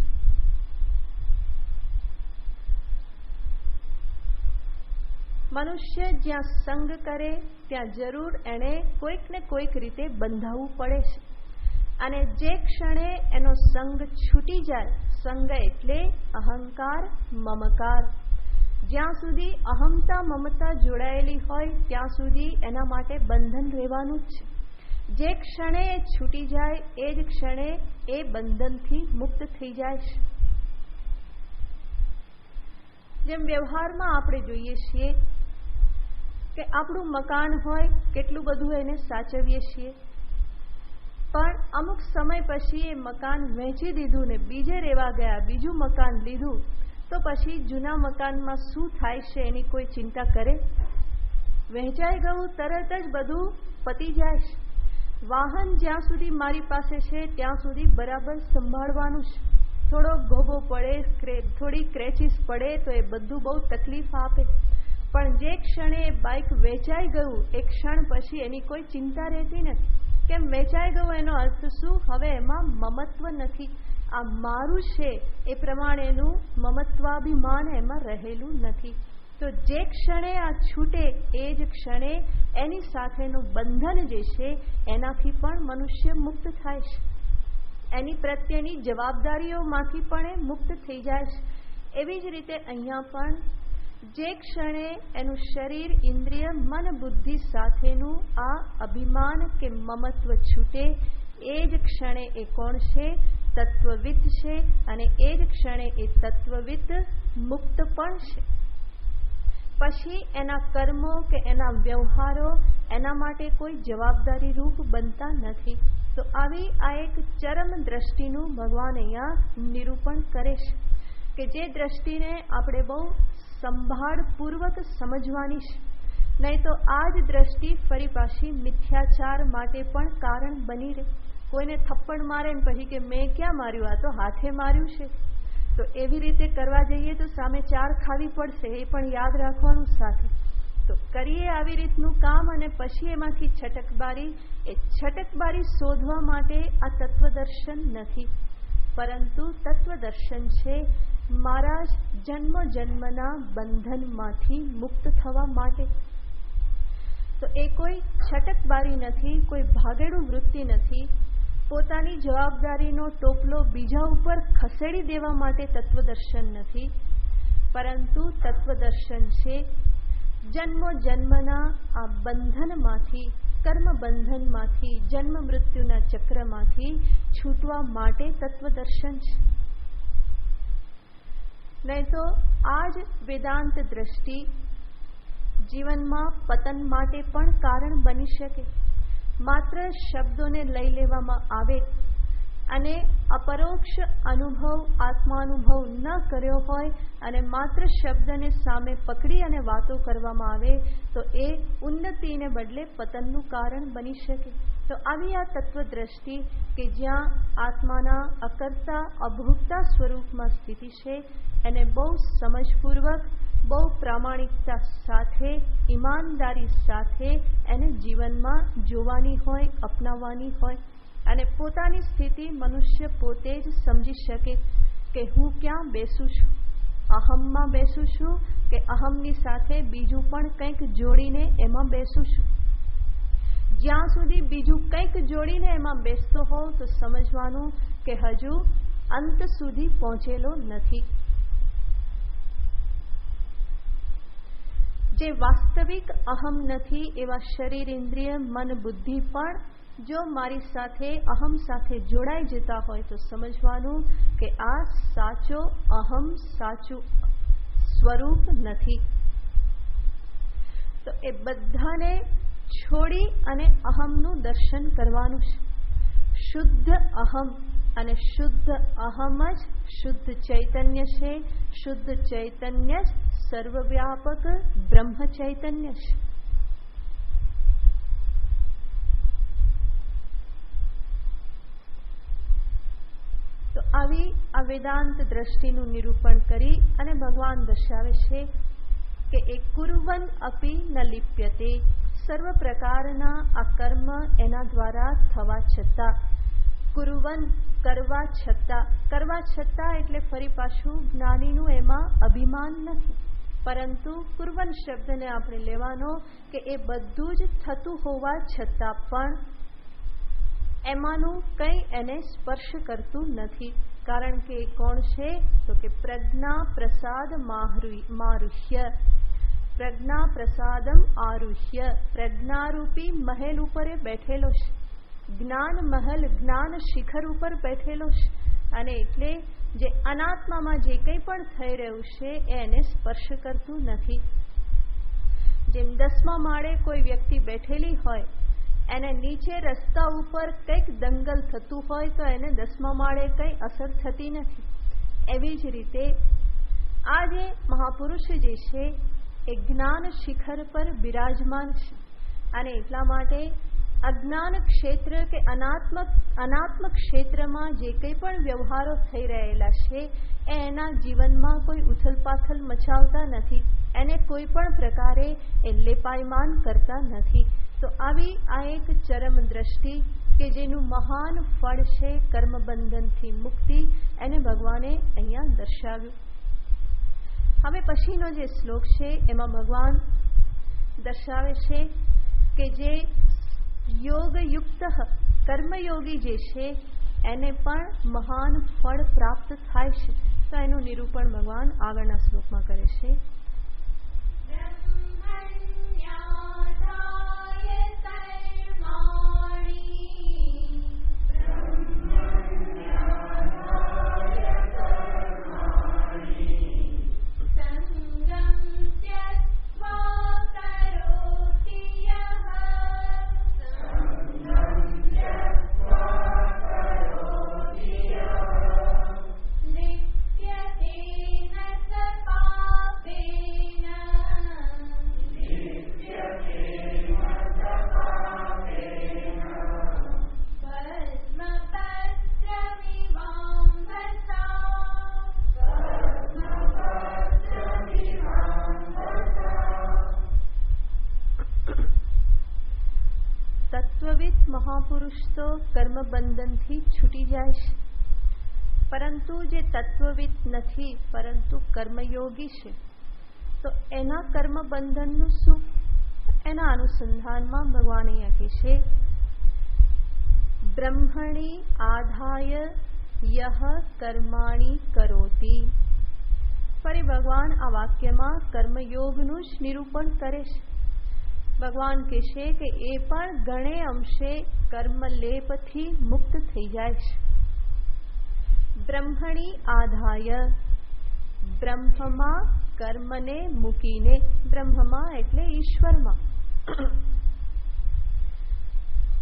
મનુષ્ય જ્યાં સંગ કરે ત્યાં જરૂર એને કોઈક ને કોઈક રીતે બંધાવવું પડે છે. અને જે ક્ષણે એનો સંગ છૂટી જાય, સંગ એટલે અહંકાર, મમકાર, જ્યાં સુધી અહમતા મમતા જોડાયેલી હોય ત્યાં સુધી એના માટે બંધન રહેવાનું જ છે. જે ક્ષણે એ છૂટી જાય એ જ ક્ષણે એ બંધનથી મુક્ત થઈ જાય છે. જેમ વ્યવહારમાં આપણે જોઈએ છીએ કે આપણું મકાન હોય, કેટલું બધું એને સાચવીએ છીએ, પણ અમુક સમય પછી એ મકાન વેચી દીધું ને બીજે રહેવા ગયા, બીજું મકાન લીધું, તો પછી જૂના મકાનમાં શું થાય છે એની કોઈ ચિંતા કરે? વહેંચાઈ ગયું, તરત જ બધું પતી જાય છે. વાહન જ્યાં સુધી મારી પાસે છે ત્યાં સુધી બરાબર સંભાળવાનું છે. થોડો ઘોઘો પડે, થોડી ક્રેચીસ પડે તો એ બધું બહુ તકલીફ આપે. પણ જે ક્ષણે એ બાઇક વેચાઈ ગયું, એક ક્ષણ પછી એની કોઈ ચિંતા રહેતી નથી. કેમ વેચાઈ ગયું એનો અર્થ શું? હવે એમાં મમત્વ નથી. આ મારું છે એ પ્રમાણેનું મમત્વાભિમાન એમાં રહેલું નથી. તો જે ક્ષણે આ છૂટે એ જ ક્ષણે એની સાથેનું બંધન જે છે એનાથી પણ મનુષ્ય મુક્ત થાય છે. એની પ્રત્યેની જવાબદારીઓમાંથી પણ એ મુક્ત થઈ જાય છે. એવી જ રીતે અહીંયા પણ જે ક્ષણે એનું શરીર, ઇન્દ્રિય, મન, બુદ્ધિ સાથેનું આ અભિમાન કે મમત્વ છૂટે એ જ ક્ષણે એ કોણ છે? તત્વવિદ છે. અને એ જ ક્ષણે એ તત્વવિદ મુક્ત પણ છે. પછી એના કર્મો કે એના વ્યવહારો એના માટે કોઈ જવાબદારી રૂપ બનતા નથી. તો આવી આ એક ચરમ દ્રષ્ટિનું ભગવાન અહીંયા નિરૂપણ કરે છે કે જે દ્રષ્ટિને આપણે બહુ સંભાળપૂર્વક સમજવાની છે. નહીં તો આ જ દ્રષ્ટિ ફરી પાછી મિથ્યાચાર માટે પણ કારણ બની રહે. કોઈને થપ્પડ મારે ને પછી કે મેં ક્યાં માર્યું, આ તો હાથે માર્યું છે. તો એવી રીતે કરવા જઈએ તો સામે ચાર ખાવી પડશે, એ પણ યાદ રાખવાનું સાથે. તો કરીએ આવી રીતનું કામ અને પછી એમાંથી છટકબારી, એ છટકબારી શોધવા માટે આ તત્વદર્શન નથી, પરંતુ તત્વદર્શન છે મારા જન્મ જન્મના બંધનમાંથી મુક્ત થવા માટે. તો એ કોઈ છટકબારી નથી, કોઈ ભાગેડું વૃત્તિ નથી, પોતાની જવાબદારીનો ટોપલો બીજા ઉપર ખસેડી દેવા માટે તત્વદર્શન નથી, પરંતુ તત્વદર્શન છે જન્મો જન્મના આ બંધનમાંથી, કર્મ બંધનમાંથી, જન્મ મૃત્યુના ચક્રમાંથી છૂટવા માટે તત્વદર્શન છે. નહીં તો આ જ વેદાંત દ્રષ્ટિ જીવનમાં પતન માટે પણ કારણ બની શકે. માત્ર શબ્દોને લઈ લેવામાં આવે અને અપરોક્ષ અનુભવ, આત્માનુભવ ન કર્યો હોય અને માત્ર શબ્દને સામે પકડી અને વાતો કરવામાં આવે તો એ ઉન્નતિને બદલે પતનનું કારણ બની શકે. તો આવી આ તત્વદ્રષ્ટિ કે જ્યાં આત્માના અકર્તા અભોક્તા સ્વરૂપમાં સ્થિતિ છે એને બહુ સમજપૂર્વક, બહુ પ્રામાણિકતા સાથે, ઈમાનદારી સાથે એને જીવનમાં જોવાની હોય, અપનાવવાની હોય. અને પોતાની સ્થિતિ મનુષ્ય પોતે જ સમજી શકે કે હું ક્યાં બેસું છું, અહમમાં બેસું છું કે અહમની સાથે બીજું પણ કંઈક જોડીને એમાં બેસું છું. જ્યાં સુધી બીજું કંઈક જોડીને એમાં બેસતો હોવ તો સમજવાનું કે હજુ અંત સુધી પહોંચેલો નથી. જે વાસ્તવિક અહમ નથી એવા શરીર, ઇન્દ્રિય, મન, બુદ્ધિ પણ જો મારી સાથે અહમ સાથે જોડાઈ જતા હોય તો સમજવાનું કે આ સાચો અહમ, સાચું સ્વરૂપ નથી. તો એ બધાને છોડી અને અહમનું દર્શન કરવાનું છે. શુદ્ધ અહમ, અને શુદ્ધ અહમ જ શુદ્ધ ચૈતન્ય છે. શુદ્ધ ચૈતન્ય જ સર્વવ્યાપક બ્રહ્મ ચૈતન્ય છે. વેદાંત દ્રષ્ટિનું નિરૂપણ કરી અને ભગવાન દર્શાવે છે કે એ કુર્વન અપી ન લિપ્યતે, સર્વ પ્રકારના આ કર્મ એના દ્વારા થવા છતાં, કુર્વન કરવા છતાં એટલે ફરી પાછું જ્ઞાનીનું એમાં અભિમાન નથી, પરંતુ કુર્વન શબ્દને આપણે લેવાનો કે એ બધું જ થતું હોવા છતાં પણ એમાંનું કંઈ એને સ્પર્શ કરતું નથી. કારણ કે એ કોણ છે? તો કે પ્રજ્ઞા પ્રસાદ મારુહ્ય, પ્રજ્ઞા પ્રસાદમ આરુહ્ય, પ્રજ્ઞારૂપી મહેલ ઉપર એ બેઠેલો છે, જ્ઞાન મહલ જ્ઞાન શિખર ઉપર બેઠેલો છે. અને એટલે જે અનાત્મામાં જે કંઈ પણ થઈ રહ્યું છે એને સ્પર્શ કરતું નથી. જેમ 10મા માળે કોઈ વ્યક્તિ બેઠેલી હોય, એને નીચે રસ્તા ઉપર કંઈક દંગલ થતું હોય તો એને 10મા માળે કંઈ અસર થતી નથી. એવી જ રીતે આ જે મહાપુરુષ જે છે એ જ્ઞાન શિખર પર બિરાજમાન છે. અને એટલા માટે અજ્ઞાન ક્ષેત્ર કે અનાત્મ ક્ષેત્રમાં જે કંઈ પણ વ્યવહારો થઈ રહેલા છે એ એના જીવનમાં કોઈ ઉથલપાથલ મચાવતા નથી, એને કોઈ પણ પ્રકારે એ લેપાયમાન કરતા નથી. તો આવી આ એક ચરમ દ્રષ્ટિ કે જેનું મહાન ફળ છે કર્મબંધનથી મુક્તિ, એને ભગવાને અહીંયા દર્શાવ્યું. હવે પછીનો જે શ્લોક છે એમાં ભગવાન દર્શાવે છે કે જે યોગયુક્ત કર્મયોગી જે છે એને પણ મહાન ફળ પ્રાપ્ત થાય છે. તો એનું નિરૂપણ ભગવાન આગળના શ્લોકમાં કરે છે. તત્વવિદ મહાપુરુષ તો કર્મબંધનથી છૂટી જાય છે, પરંતુ જે તત્વવિદ નથી પરંતુ કર્મયોગી છે તો એના કર્મબંધનનું શું? એના અનુસંધાનમાં ભગવાન અહીંયા કહે છે બ્રહ્મણી આધાય યહ કર્માણી કરોતિ. ફરી ભગવાન આ વાક્યમાં કર્મયોગનું જ નિરૂપણ કરે છે. ભગવાન કહે છે કે એ પણ ઘણે અંશે કર્મલેપથી મુક્ત થઈ જાય છે. બ્રહ્મણી આધાય, બ્રહ્મમાં કર્મને મૂકીને, બ્રહ્મમાં એટલે ઈશ્વરમાં,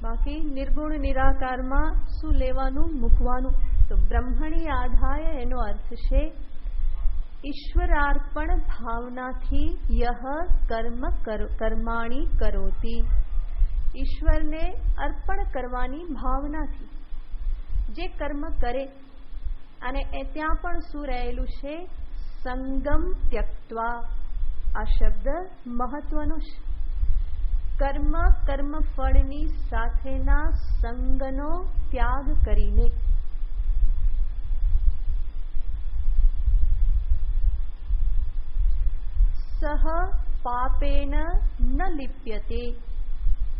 બાકી નિર્ગુણ નિરાકારમાં શું લેવાનું મૂકવાનું? તો બ્રહ્મણી આધાય એનો અર્થ છે ઈશ્વરાર્પણ ભાવનાથી યહ કર્માણી કરોતિ, ઈશ્વરને અર્પણ કરવાની ભાવનાથી જે કર્મ કરે. અને ત્યાં પણ શું રહેલું છે? સંગમ ત્યક્ત્વા. આ શબ્દ મહત્વનો છે. કર્મ ફળની સાથેના સંગનો ત્યાગ કરીને. સહ પાપેન ન લિપ્યતે,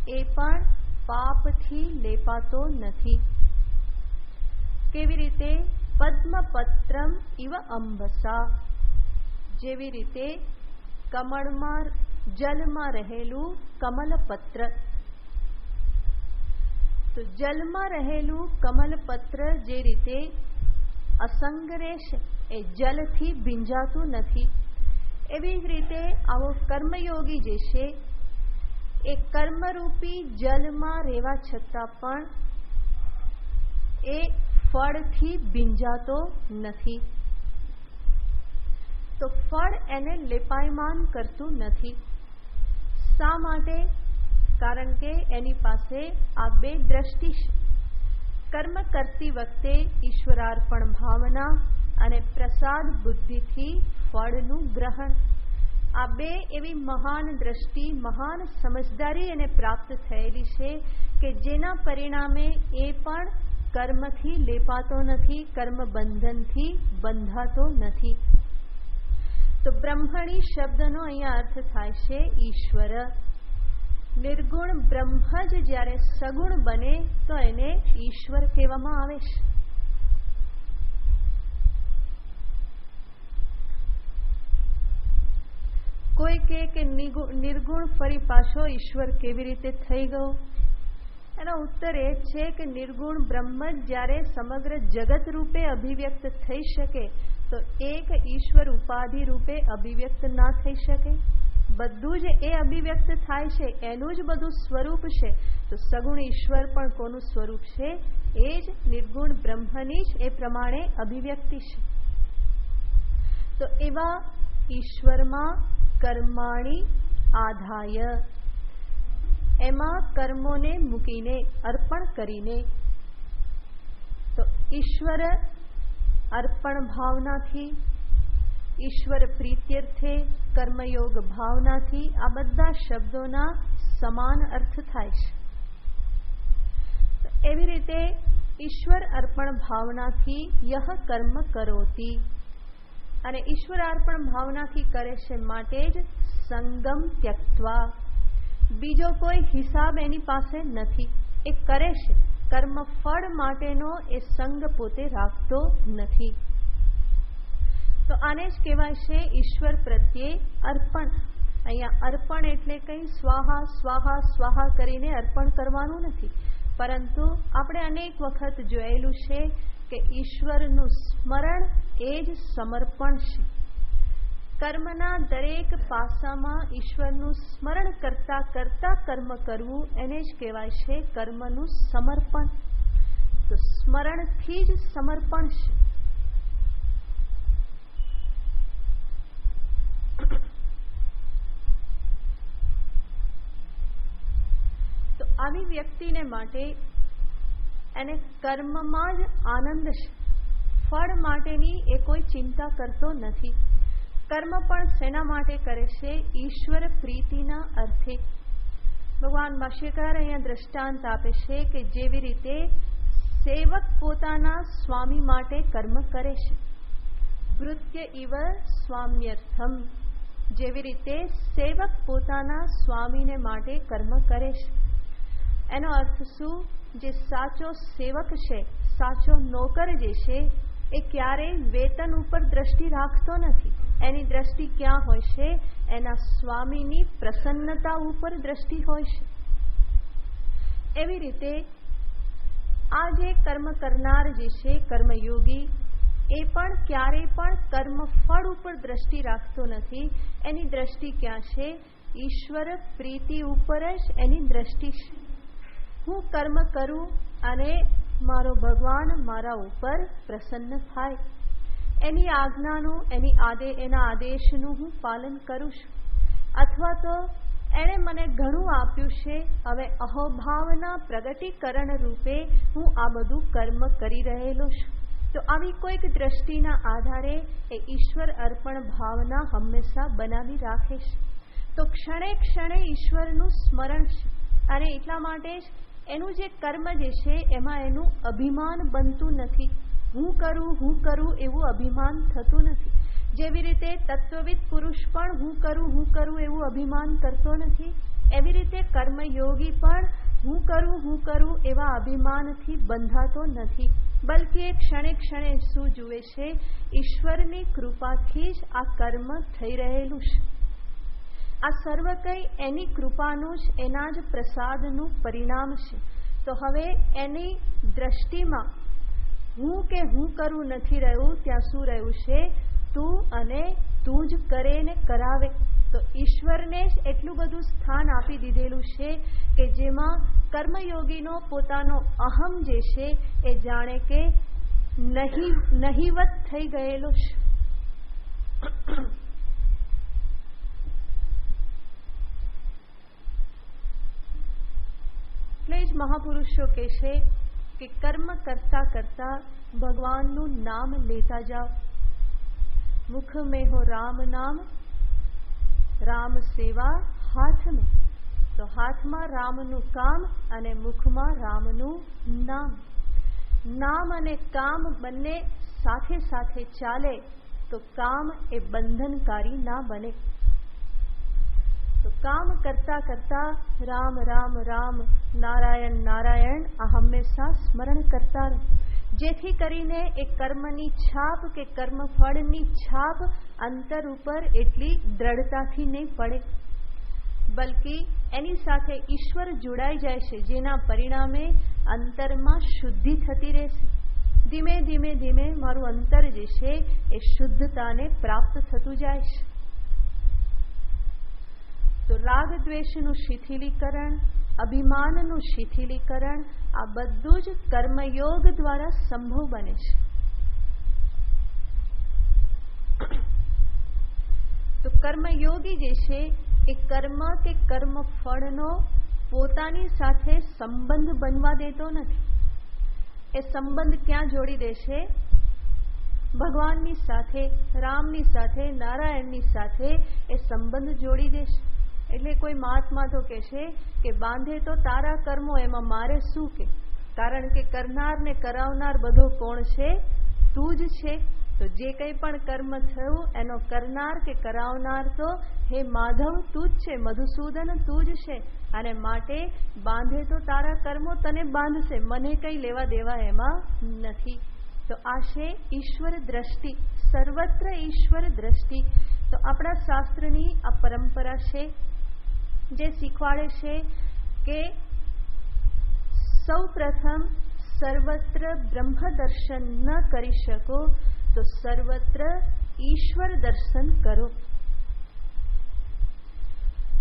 એ પણ પાપથી લેપાતો નથી. કેવી રીતે? પદ્મપત્રમ ઇવ અંબસા, જેવી રીતે કમળમાં જલમાં રહેલું કમલપત્ર. તો જલમાં રહેલું કમલપત્ર જે રીતે અસંગ રહેશે, એ જલથી ભીંજાતું નથી. એવી જ રીતે આવો કર્મયોગી જે છે એ કર્મરૂપી જલમાં રહેવા છતાં પણ એ ફળથી ભીંજાતો નથી. તો ફળ એને લેપાયમાન કરતું નથી. શા માટે? કારણ કે એની પાસે આ બે દ્રષ્ટિ છે. કર્મ કરતી વખતે ઈશ્વરાર્પણ ભાવના અને પ્રસાદ બુદ્ધિથી ફળનું ગ્રહણ. આ બે એવી મહાન દ્રષ્ટિ, મહાન સમજદારી એને પ્રાપ્ત થયેલી છે કે જેના પરિણામે એ પણ કર્મથી લેપાતો નથી, કર્મ બંધનથી બંધાતો નથી. તો બ્રહ્મણી શબ્દનો અહીંયા અર્થ થાય છે ઈશ્વર. નિર્ગુણ બ્રહ્મ જ જ્યારે સગુણ બને તો એને ઈશ્વર કહેવામાં આવે છે. કોઈ કહે કે નિર્ગુણ ફરી પાછો ઈશ્વર કેવી રીતે થઈ ગયો? એનો ઉત્તર એ છે કે નિર્ગુણ બ્રહ્મ જ્યારે સમગ્ર જગત રૂપે અભિવ્યક્ત થઈ શકે તો એક ઈશ્વર ઉપાધિ રૂપે અભિવ્યક્ત ના થઈ શકે. બધું જ એ અભિવ્યક્ત થાય છે, એનું જ બધું સ્વરૂપ છે. તો સગુણ ઈશ્વર પણ કોનું સ્વરૂપ છે? એ જ નિર્ગુણ બ્રહ્મની જ એ પ્રમાણે અભિવ્યક્તિ છે. તો એવા ઈશ્વરમાં કર્માણી આધાય, એમાં કર્મોને મૂકીને, અર્પણ કરીને, તો ઈશ્વર અર્પણ ભાવનાથી, ઈશ્વર પ્રીત્યર્થે કર્મયોગ ભાવનાથી, આ બધા શબ્દોના સમાન અર્થ થાય છે. એવી રીતે ઈશ્વર અર્પણ ભાવનાથી યહ કર્મ કરોતિ, અને ઈશ્વર અર્પણ ભાવનાથી કરે છે માટે જ સંગમ ત્યક્ત્વા, બીજો કોઈ હિસાબ એની પાસે નથી. એ કરે છે, કર્મ ફળ માટેનો એ સંગ પોતે રાખતો નથી. તો આને જ કહેવાય છે ઈશ્વર પ્રત્યે અર્પણ. અહીંયા અર્પણ એટલે કંઈ સ્વાહા સ્વાહા સ્વાહા કરીને અર્પણ કરવાનું નથી, પરંતુ આપણે અનેક વખત જોયેલું છે કે ઈશ્વરનું સ્મરણ એ જ સમર્પણ છે. કર્મના દરેક પાસામાં ઈશ્વરનું સ્મરણ કરતા કરતા કર્મ કરવું એને જ કહેવાય છે કર્મનું સમર્પણ. તો સ્મરણથી જ સમર્પણ છે. તો આવી વ્યક્તિને માટે એને કર્મમાં જ આનંદ છે. ફળ માટેની એ કોઈ ચિંતા કરતો નથી. કર્મ પણ શેના માટે કરે છે? ઈશ્વર પ્રીતિના અર્થે. ભગવાન ભાષ્યકાર અહીંયા દ્રષ્ટાંત આપે છે કે જેવી રીતે સેવક પોતાના સ્વામી માટે કર્મ કરે છે, ભૃત્ય ઇવ સ્વામ્યર્થમ, જેવી રીતે સેવક પોતાના સ્વામીને માટે કર્મ કરે છે. એનો અર્થ શું? જે સાચો સેવક છે, સાચો નોકર જે છે, એ ક્યારેય વેતન ઉપર દ્રષ્ટિ રાખતો નથી. એની દ્રષ્ટિ ક્યાં હોય છે? એના સ્વામીની પ્રસન્નતા ઉપર દ્રષ્ટિ હોય છે. એવી રીતે આ જે કર્મ કરનાર જે છે કર્મયોગી, એ પણ ક્યારેય પણ કર્મ ફળ ઉપર દ્રષ્ટિ રાખતો નથી. એની દ્રષ્ટિ ક્યાં છે? ઈશ્વર પ્રીતિ ઉપર જ એની દ્રષ્ટિ છે. હું કર્મ કરું અને મારો ભગવાન મારા ઉપર પ્રસન્ન થાય, એની આજ્ઞાનું, એના આદેશનું હું પાલન કરું છું. અથવા તો એણે મને ઘણું આપ્યું છે, હવે અહોભાવના પ્રગટીકરણ રૂપે હું આ બધું કર્મ કરી રહેલો છું. તો આવી કોઈક દ્રષ્ટિના આધારે એ ઈશ્વર અર્પણ ભાવના હંમેશા બનાવી રાખે છે. તો ક્ષણે ક્ષણે ઈશ્વરનું સ્મરણ છે, અને એટલા માટે જ એનું જે કર્મ જે છે એમાં એનું અભિમાન બનતું નથી. હું કરું એવું અભિમાન થતું નથી. જેવી રીતે તત્વવિદ પુરુષ પણ હું કરું એવું અભિમાન કરતો નથી, એવી રીતે કર્મયોગી પણ હું કરું એવા અભિમાનથી બંધાતો નથી. બલ્કિ એ ક્ષણે ક્ષણે શું જુએ છે? ઈશ્વરની કૃપાથી જ આ કર્મ થઈ રહેલું છે. આ સર્વ કંઈ એની કૃપાનું જ, એના જ પ્રસાદનું પરિણામ છે. તો હવે એની દ્રષ્ટિમાં હું કરું નથી રહ્યું, ત્યાં શું રહ્યું છે? તું અને તું જ કરે ને કરાવે. તો ઈશ્વરને જ એટલું બધું સ્થાન આપી દીધેલું છે કે જેમાં કર્મયોગીનો પોતાનો અહમ જે છે એ જાણે કે નહિવત થઈ ગયેલો છે. એટલે જ મહાપુરુષો કહે છે કે કર્મ કરતા કરતા ભગવાનનું નામ લેતા જાઓ. मुख में हो राम नाम, राम सेवा हाथ में. તો હાથમાં રામનું કામ અને મુખમાં રામનું નામ. નામ અને કામ બંને સાથે સાથે ચાલે તો કામ એ બંધનકારી ના બને. તો કામ કરતા કરતા રામ રામ રામ, નારાયણ નારાયણ આ હંમેશા સ્મરણ કરતા રહો, જેથી કરીને એ કર્મની છાપ કે કર્મફળની છાપ અંતર ઉપર એટલી દ્રઢતાથી નહીં પડે, બલ્કિ એની સાથે ઈશ્વર જોડાઈ જાય છે, જેના પરિણામે અંતરમાં શુદ્ધિ થતી રહેશે. ધીમે ધીમે ધીમે મારું અંતર જે છે એ શુદ્ધતાને પ્રાપ્ત થતું જાય છે. તો રાગ દ્વેષનું શિથિલીકરણ, અભિમાનનું શિથિલીકરણ આ બધું જ કર્મયોગ દ્વારા સંભવ બને છે. તો કર્મયોગી જે છે એ કર્મ કે કર્મ ફળનો પોતાની સાથે સંબંધ બનવા દેતો નથી. એ સંબંધ ક્યાં જોડી દેશે? ભગવાનની સાથે, રામની સાથે, નારાયણની સાથે એ સંબંધ જોડી દેશે. એટલે કોઈ મહાત્મા તો કહેશે કે બાંધે તો તારા કર્મો, એમાં મારે શું કે, કારણ કે કરનાર ને કરાવનાર બધો કોણ છે? તું જ છે. તો જે કંઈ પણ કર્મ થયું એનો કરનાર કે કરાવનાર તો હે માધવ તું જ છે, મધુસૂદન તું જ છે. અને માટે બાંધે તો તારા કર્મો તને બાંધશે, મને કંઈ લેવા દેવા એમાં નથી. તો આ છે ઈશ્વર દ્રષ્ટિ, સર્વત્ર ઈશ્વર દ્રષ્ટિ. તો આપણા શાસ્ત્રની આ પરંપરા છે જે શીખવાડે છે કે સૌ પ્રથમ સર્વત્ર બ્રહ્મ દર્શન ન કરી શકો તો સર્વત્ર ઈશ્વર દર્શન કરો.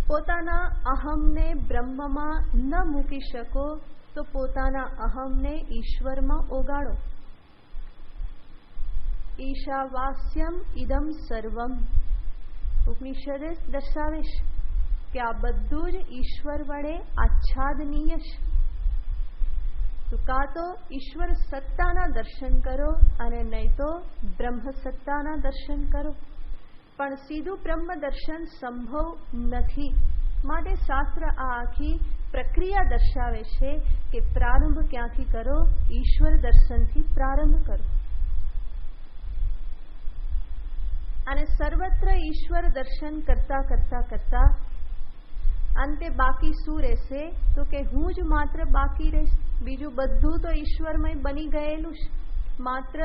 પોતાના અહમને બ્રહ્મમાં ન મૂકી શકો તો પોતાના અહમને ઈશ્વરમાં ઓગાળો. ઈશાવાસ્યમ ઇદમ સર્વમ, ઉપનિષદ દર્શાવે છે કે આ બધું જ ઈશ્વર વડે આચ્છાદનીય છે. તો કાં તો ઈશ્વર સત્તાના દર્શન કરો અને નહીં તો બ્રહ્મ સત્તાના દર્શન કરો, પણ સીધું બ્રહ્મ દર્શન સંભવ નથી. માટે શાસ્ત્ર આ આખી પ્રક્રિયા દર્શાવે છે કે પ્રારંભ ક્યાંથી કરો? ઈશ્વર દર્શનથી પ્રારંભ કરો. અને સર્વત્ર ઈશ્વર દર્શન કરતા કરતા કરતા અંતે બાકી શું રહેશે? તો કે હું જ માત્ર બાકી રહીશ. બીજું બધું તો ઈશ્વરમય બની ગયેલું છે, માત્ર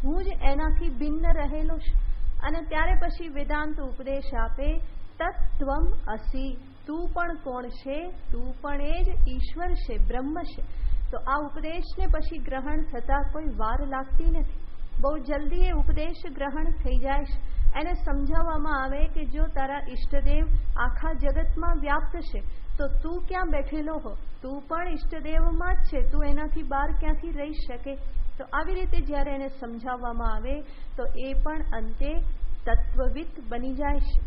હું જ એનાથી ભિન્ન રહેલો છું. અને ત્યારે પછી વેદાંત ઉપદેશ આપે, તત્ત્વમ અસી, તું પણ કોણ છે? તું પણ એ જ ઈશ્વર છે, બ્રહ્મ છે. તો આ ઉપદેશને પછી ગ્રહણ થતાં કોઈ વાર લાગતી નથી, બહુ જલ્દી એ ઉપદેશ ગ્રહણ થઈ જાય છે. એને સમજાવવામાં આવે કે જો તારા ઈષ્ટદેવ આખા જગતમાં વ્યાપ્ત છે તો તું ક્યાં બેઠેલો હો? તું પણ ઈષ્ટદેવમાં જ છે, તું એનાથી બહાર ક્યાંથી રહી શકે? તો આવી રીતે જ્યારે એને સમજાવવામાં આવે તો એ પણ અંતે તત્વવિદ બની જાય છે.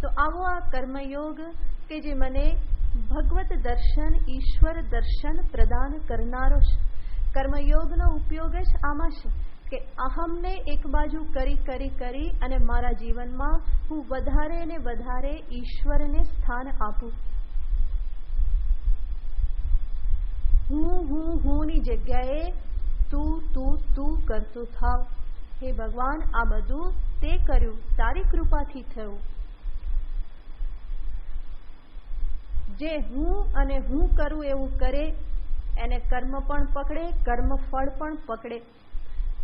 તો આવો આ કર્મયોગ કે જે મને ભગવત દર્શન, ઈશ્વર દર્શન પ્રદાન કરનારો છે. કર્મયોગનો ઉપયોગ જ આમાં છે કે અહમને એક બાજુ કરી કરી કરી અને મારા જીવનમાં હું વધારે ને વધારે ઈશ્વરને સ્થાન આપું. હુંની જગ્યાએ તું તું તું કરતો થાવ. હે ભગવાન, આ બધું તે કર્યું, તારી કૃપાથી થયું. જે હું અને હું કરું એવું કરે એને કર્મ પણ પકડે, કર્મફળ પણ પકડે.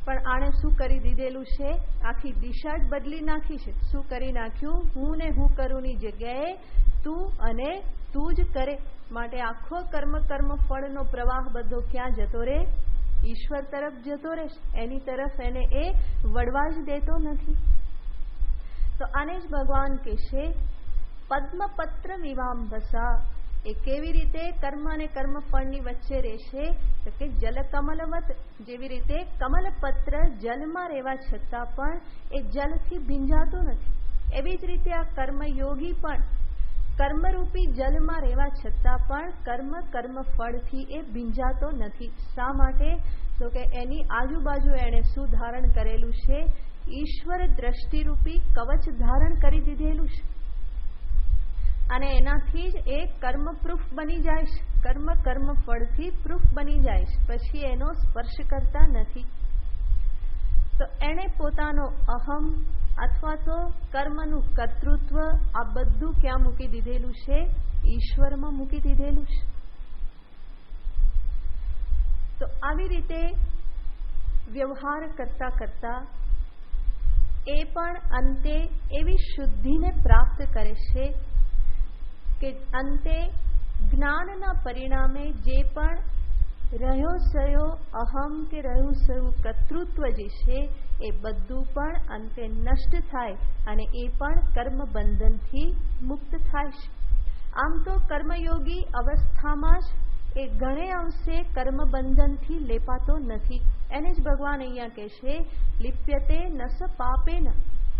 પણ આણે શું કરી દીધેલું છે? આખી દિશા જ બદલી નાખી છે. શું કરી નાખ્યું? હું ને હું કરુંની જગ્યાએ તું અને તું જ કરે. માટે આખો કર્મ ફળનો પ્રવાહ બધો ક્યાં જતો રહે? ઈશ્વર તરફ જતો રહે. એની તરફ એને એ વળવા જ દેતો નથી. તો આને જ ભગવાન કહેશે પદ્મપત્ર વિવાંભસા. એ કેવી રીતે કર્મ અને કર્મફળની વચ્ચે રહેશે? તો કે જલકમલવત, જેવી રીતે કમલપત્ર જલમાં રહેવા છતાં પણ એ જલથી ભીંજાતું નથી, એવી જ રીતે આ કર્મયોગી પણ કર્મરૂપી જલમાં રહેવા છતાં પણ કર્મફળથી એ ભીંજાતો નથી. શા માટે? તો કે એની આજુબાજુ એણે શું ધારણ કરેલું છે? ઈશ્વર દ્રષ્ટિરૂપી કવચ ધારણ કરી દીધેલું છે અને એનાથી જ એ કર્મ પ્રૂફ બની જાય છે. કર્મ ફળથી પ્રૂફ બની જાય છે, પછી એનો સ્પર્શ કરતા નથી. તો એણે પોતાનો અહમ અથવા તો કર્મનું કર્તૃત્વ આ બધું ક્યાં મૂકી દીધેલું છે? ઈશ્વરમાં મૂકી દીધેલું છે. તો આવી રીતે વ્યવહાર કરતા કરતા એ પણ અંતે એવી શુદ્ધિને પ્રાપ્ત કરે છે કે અંતે જ્ઞાનના પરિણામે જે પણ રહ્યો સયો અહમ કે રહ્યું સયું કર્તૃત્વ જે છે એ બધું પણ અંતે નષ્ટ થાય અને એ પણ કર્મ બંધનથી મુક્ત થાય છે. આમ તો કર્મયોગી અવસ્થામાં જ એ ઘણે અંશે કર્મ બંધનથી લેપાતો નથી. એને જ ભગવાન અહીંયા કહે છે લિપ્યતે નસ પાપેન.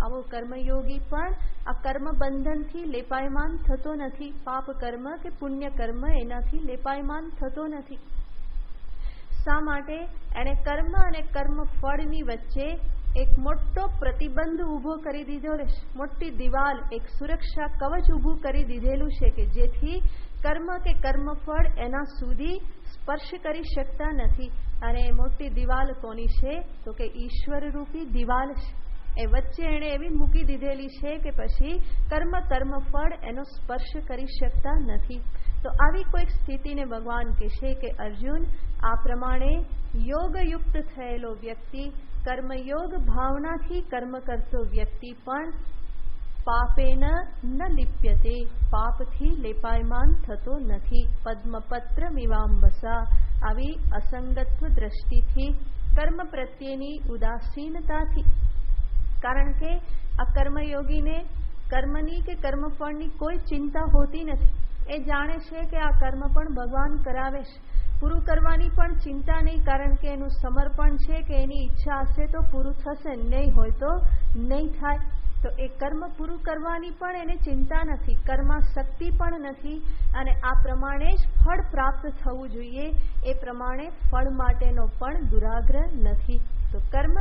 આવો કર્મયોગી પણ આ કર્મ બંધનથી લેપાયમાન થતો નથી. પાપ કર્મ કે પુણ્ય કર્મ એનાથી લેપાયમાન થતો નથી. શા માટે? એણે કર્મ અને કર્મ ફળની વચ્ચે એક મોટો પ્રતિબંધ ઊભો કરી દીધો છે. મોટી દિવાલ, એક સુરક્ષા કવચ ઊભું કરી દીધેલું છે કે જેથી કર્મ કે કર્મફળ એના સુધી સ્પર્શ કરી શકતા નથી. અને એ મોટી દિવાલ કોની છે? તો કે ઈશ્વર રૂપી દિવાલ છે. એ વચ્ચે એણે એવી મૂકી દીધેલી છે કે પછી કર્મફળ એનો સ્પર્શ કરી શકતા નથી. તો આવી કોઈક સ્થિતિને ભગવાન કહેશે કે અર્જુન, આ પ્રમાણે યોગયુક્ત થયેલો વ્યક્તિ, કર્મયોગ ભાવનાથી કર્મ કરતો વ્યક્તિ પણ પાપેન ન લિપ્યતે, પાપથી લેપાયમાન થતો નથી. પદ્મપત્ર મિવાંબસા, આવી અસંગત્વ દ્રષ્ટિથી, કર્મ પ્રત્યેની ઉદાસીનતાથી. કારણ કે આ કર્મયોગીને કર્મની કે કર્મફળની કોઈ ચિંતા હોતી નથી. એ જાણે છે કે આ કર્મ પણ ભગવાન કરાવે છે, પૂરું કરવાની પણ ચિંતા નહીં. કારણ કે એનું સમર્પણ છે કે એની ઈચ્છા હશે તો પૂરું થશે, નહીં હોય તો નહીં થાય. તો એ કર્મ પૂરું કરવાની પણ એને ચિંતા નથી, કર્માશક્તિ પણ નથી. અને આ પ્રમાણે જ ફળ પ્રાપ્ત થવું જોઈએ એ પ્રમાણે ફળ માટેનો પણ દુરાગ્રહ નથી. તો કર્મ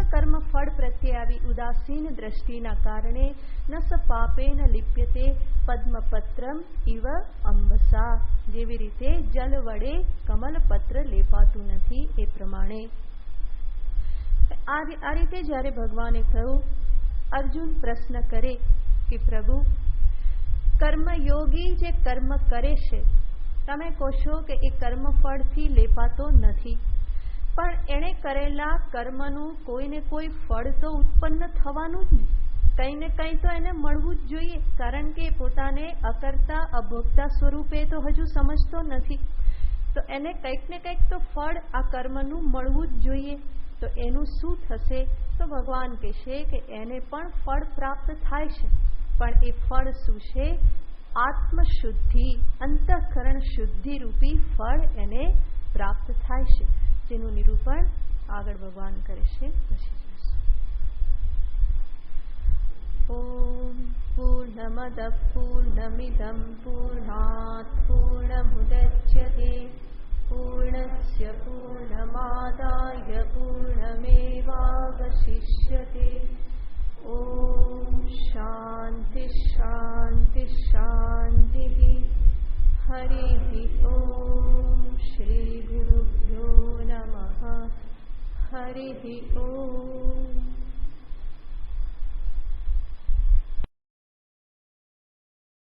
ફળ પ્રત્યે આવી ઉદાસીન દ્રષ્ટિના કારણે નસ પાપેન લિપ્યતે પદ્મપત્રમ ઇવ અંબસા, જેવી રીતે જલ વડે કમલપત્ર લેપાતું નથી એ પ્રમાણે. આ રીતે જ્યારે ભગવાને કહ્યું, અર્જુન પ્રશ્ન કરે કે પ્રભુ, કર્મયોગી જે કર્મ કરે છે, તમે કહો છો કે એ કર્મફળથી લેપાતો નથી, પણ એણે કરેલા કર્મનું કોઈને કોઈ ફળ તો ઉત્પન્ન થવાનું જ નહીં. કંઈ ને કંઈ તો એને મળવું જ જોઈએ. કારણ કે પોતાને અકર્તા અભોગતા સ્વરૂપે તો હજુ સમજતો નથી. તો એને કંઈક ને કંઈક તો ફળ આ કર્મનું મળવું જ જોઈએ. તો એનું શું થશે? તો ભગવાન કહેશે કે એને પણ ફળ પ્રાપ્ત થાય છે. પણ એ ફળ શું છે? આત્મશુદ્ધિ, અંતઃકરણ શુદ્ધિ રૂપી ફળ એને પ્રાપ્ત થાય છે, જેનું નિરૂપણ આગળ ભગવાન કરે છે. ઓમ પૂર્ણમદ પૂર્ણમિદં પૂર્ણાત પૂર્ણમુદચ્યતે પૂર્ણસ્ય પૂર્ણમાદાય પૂર્ણમેવાવશિષ્યતે. ઓમ શાંતિ શાંતિ શાંતિ. હરિ ઓમ શ્રી ગુરુભ્યો નમઃ. હરિ ઓમ.